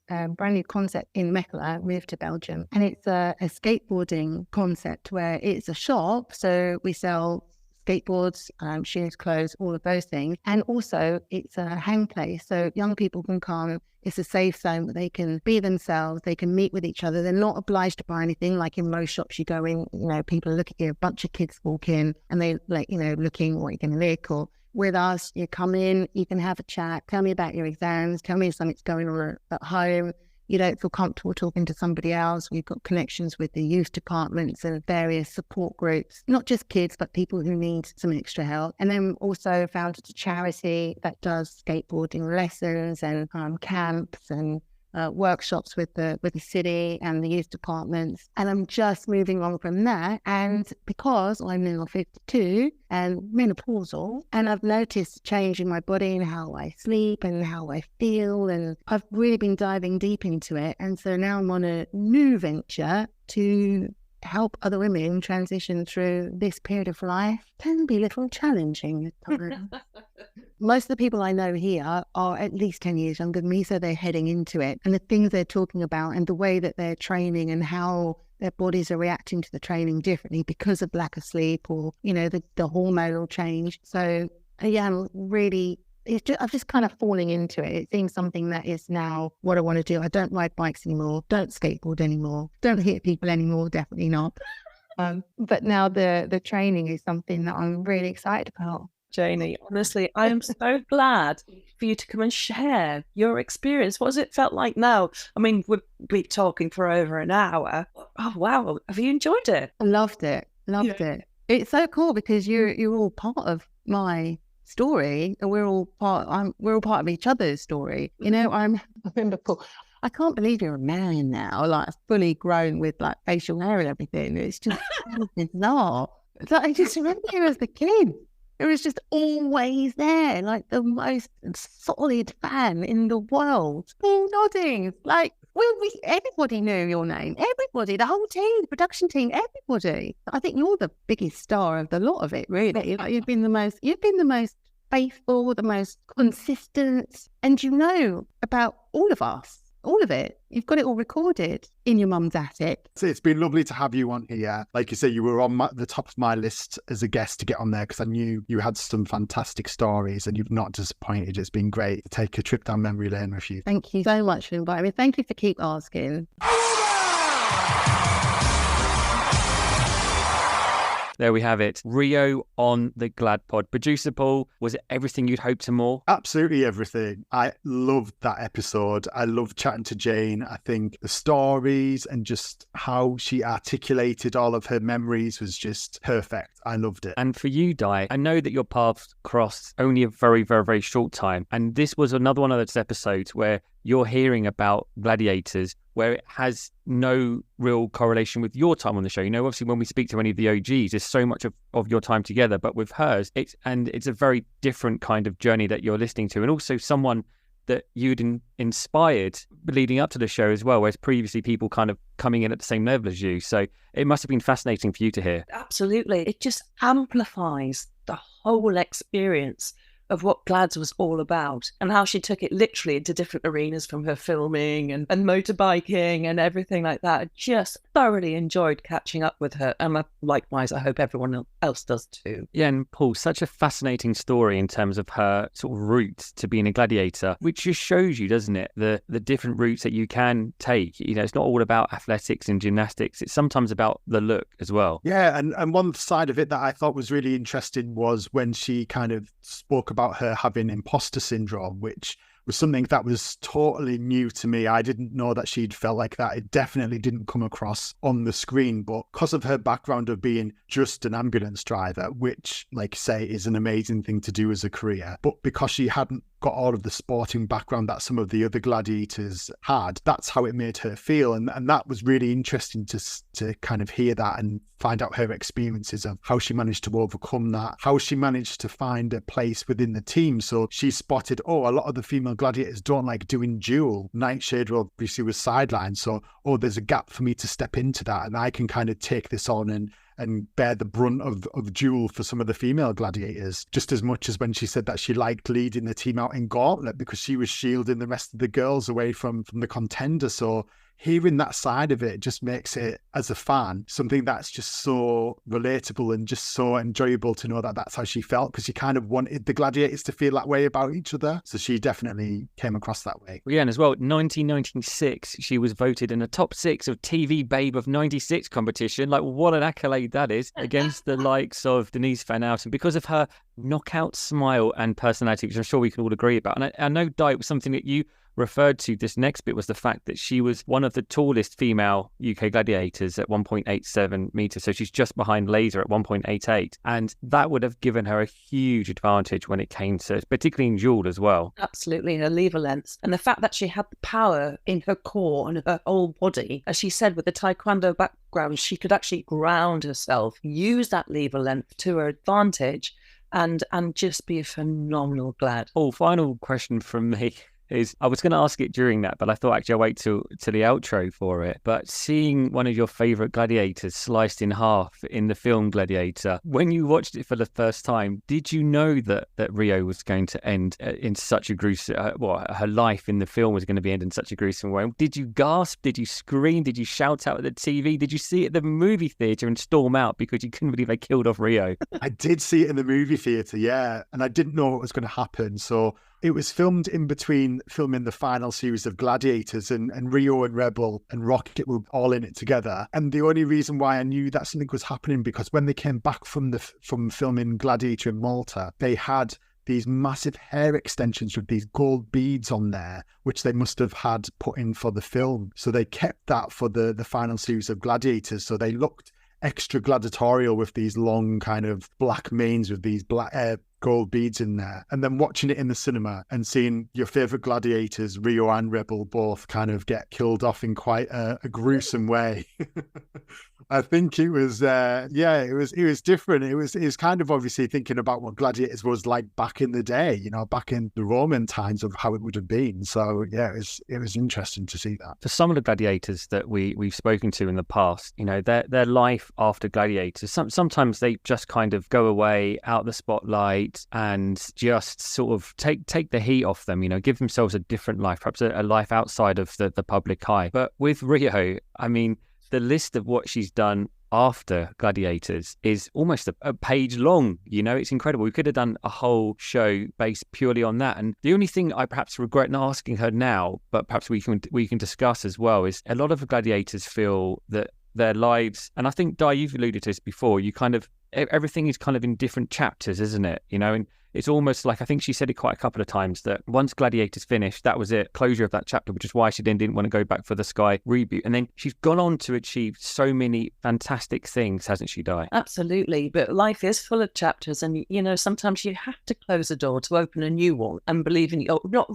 in Mechelen, moved to Belgium. And it's a skateboarding concept where it's a shop. So we sell skateboards, shoes, clothes, all of those things. And also it's a hang place. So young people can come. It's a safe zone where they can be themselves. They can meet with each other. They're not obliged to buy anything. Like in most shops you go in, people are looking at a bunch of kids walk in and they looking what you're going to lick. Or with us, you come in, you can have a chat. Tell me about your exams. Tell me if something's going on at home. You don't feel comfortable talking to somebody else. We've got connections with the youth departments and various support groups, not just kids, but people who need some extra help. And then also founded a charity that does skateboarding lessons and camps and workshops with the city and the youth departments. And I'm just moving on from that. And because I'm now 52 and menopausal, and I've noticed change in my body and how I sleep and how I feel, and I've really been diving deep into it. And so now I'm on a new venture to help other women transition through this period of life. Can be a little challenging at times. Most of the people I know here are at least 10 years younger than me, so they're heading into it. And the things they're talking about and the way that they're training and how their bodies are reacting to the training differently because of lack of sleep or, the hormonal change. So, yeah, I'm really... I'm just kind of falling into it. It seems something that is now what I want to do. I don't ride bikes anymore, don't skateboard anymore, don't hit people anymore, definitely not. But now the training is something that I'm really excited about. Janie, honestly, I am so glad for you to come and share your experience. What has it felt like now? I mean, we've been talking for over an hour. Oh, wow. Have you enjoyed it? I loved it. It. It's so cool because you're all part of my story, and we're all part of each other's story. I remember Paul, I can't believe you're a man now, like fully grown with like facial hair and everything. It's just bizarre. It's like, I just remember you as the kid. It was just always there, like the most solid fan in the world. All nodding, like everybody knew your name. Everybody, the whole team, the production team, everybody. I think you're the biggest star of the lot of it, really. Like, you've been the most faithful, the most consistent, and about all of us. All of it. You've got it all recorded in your mum's attic. So it's been lovely to have you on here. Like you say, you were on the top of my list as a guest to get on there because I knew you had some fantastic stories and you've not disappointed. It's been great to take a trip down memory lane with you. Thank you so much for inviting me. Thank you for keep asking. There we have it. Rio on the Glad Pod. Producer Paul, was it everything you'd hoped and more? Absolutely everything. I loved that episode. I loved chatting to Jane. I think the stories and just how she articulated all of her memories was just perfect. I loved it. And for you, Di, I know that your paths crossed only a very, very, very short time. And this was another one of those episodes where you're hearing about Gladiators where it has no real correlation with your time on the show. Obviously when we speak to any of the OGs, there's so much of your time together, but with hers, it's a very different kind of journey that you're listening to. And also someone that you'd inspired leading up to the show as well, whereas previously people kind of coming in at the same level as you. So it must have been fascinating for you to hear. Absolutely. It just amplifies the whole experience of what Glads was all about and how she took it literally into different arenas from her filming and motorbiking and everything like that. I just thoroughly enjoyed catching up with her. And likewise, I hope everyone else does too. Yeah, and Paul, such a fascinating story in terms of her sort of route to being a gladiator, which just shows you, doesn't it, the different routes that you can take. It's not all about athletics and gymnastics. It's sometimes about the look as well. Yeah, and one side of it that I thought was really interesting was when she kind of spoke about her having imposter syndrome, which was something that was totally new to me. I didn't know that she'd felt like that. It definitely didn't come across on the screen, but because of her background of being just an ambulance driver, which, like you say, is an amazing thing to do as a career, but because she hadn't got all of the sporting background that some of the other gladiators had, that's how it made her feel. And that was really interesting to kind of hear that and find out her experiences of how she managed to overcome that, how she managed to find a place within the team. So she spotted, a lot of the female gladiators don't like doing duel. Nightshade obviously was sidelined. So, there's a gap for me to step into that. And I can kind of take this on and bear the brunt of duel for some of the female gladiators, just as much as when she said that she liked leading the team out in gauntlet because she was shielding the rest of the girls away from the contender. So hearing that side of it just makes it, as a fan, something that's just so relatable and just so enjoyable to know that that's how she felt, because she kind of wanted the gladiators to feel that way about each other. So she definitely came across that way. Yeah, and as well, 1996, she was voted in the top 6 of TV Babe of 96 competition. Like, what an accolade that is, against the likes of Denise Van Outen, because of her knockout smile and personality, which I'm sure we can all agree about. And I know, Di, it was something that you referred to. This next bit was the fact that she was one of the tallest female UK gladiators at 1.87 meters. So she's just behind Laser at 1.88. And that would have given her a huge advantage when it came to, particularly in duel as well. Absolutely, her lever length. And the fact that she had the power in her core and her whole body, as she said, with the Taekwondo background, she could actually ground herself, use that lever length to her advantage, and just be a phenomenal glad. Oh, final question from me is, I was going to ask it during that, but I thought actually I'll wait till the outro for it. But seeing one of your favourite gladiators sliced in half in the film Gladiator, when you watched it for the first time, did you know that Rio was going to end in such a gruesome, her life in the film was going to be ended in such a gruesome way? Did you gasp? Did you scream? Did you shout out at the TV? Did you see it at the movie theatre and storm out because you couldn't believe they killed off Rio? I did see it in the movie theatre, yeah, and I didn't know what was going to happen. So it was filmed in between filming the final series of Gladiators, and Rio and Rebel and Rocket were all in it together. And the only reason why I knew that something was happening, because when they came back from filming Gladiator in Malta, they had these massive hair extensions with these gold beads on there, which they must have had put in for the film. So they kept that for the final series of Gladiators. So they looked extra gladiatorial with these long kind of black manes with these black gold beads in there. And then watching it in the cinema and seeing your favourite gladiators, Rio and Rebel, both kind of get killed off in quite a gruesome way. I think it was, it was different. It was kind of obviously thinking about what Gladiators was like back in the day, back in the Roman times, of how it would have been. So yeah, it was interesting to see that. For some of the gladiators that we've spoken to in the past, their life after Gladiators, sometimes they just kind of go away out the spotlight and just sort of take the heat off them, give themselves a different life, perhaps a life outside of the public eye. But with Rio, I mean, the list of what she's done after Gladiators is almost a page long. It's incredible. We could have done a whole show based purely on that. And the only thing I perhaps regret not asking her now, but perhaps we can discuss as well, is a lot of gladiators feel that their lives, and I think, Di, you've alluded to this before, everything is kind of in different chapters, isn't it? And it's almost like, I think she said it quite a couple of times, that once Gladiators finished, that was it, closure of that chapter, which is why she then didn't want to go back for the Sky reboot. And then she's gone on to achieve so many fantastic things, hasn't she, Di? Absolutely. But life is full of chapters, and sometimes you have to close a door to open a new one and believe in not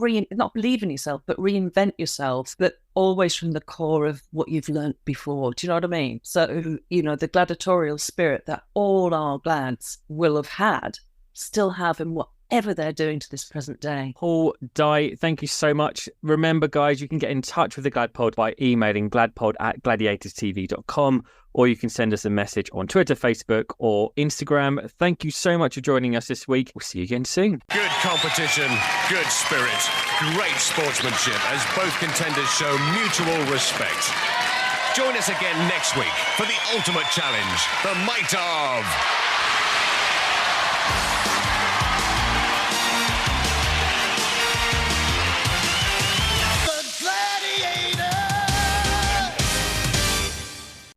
believe in yourself, but reinvent yourself, but always from the core of what you've learnt before. Do you know what I mean? So, the gladiatorial spirit that all our glads will have had, still have in whatever they're doing to this present day. Paul, Di, thank you so much. Remember, guys, you can get in touch with the Glad Pod by emailing gladpod@gladiatorstv.com, or you can send us a message on Twitter, Facebook, or Instagram. Thank you so much for joining us this week. We'll see you again soon. Good competition, good spirit, great sportsmanship as both contenders show mutual respect. Join us again next week for the ultimate challenge, the might of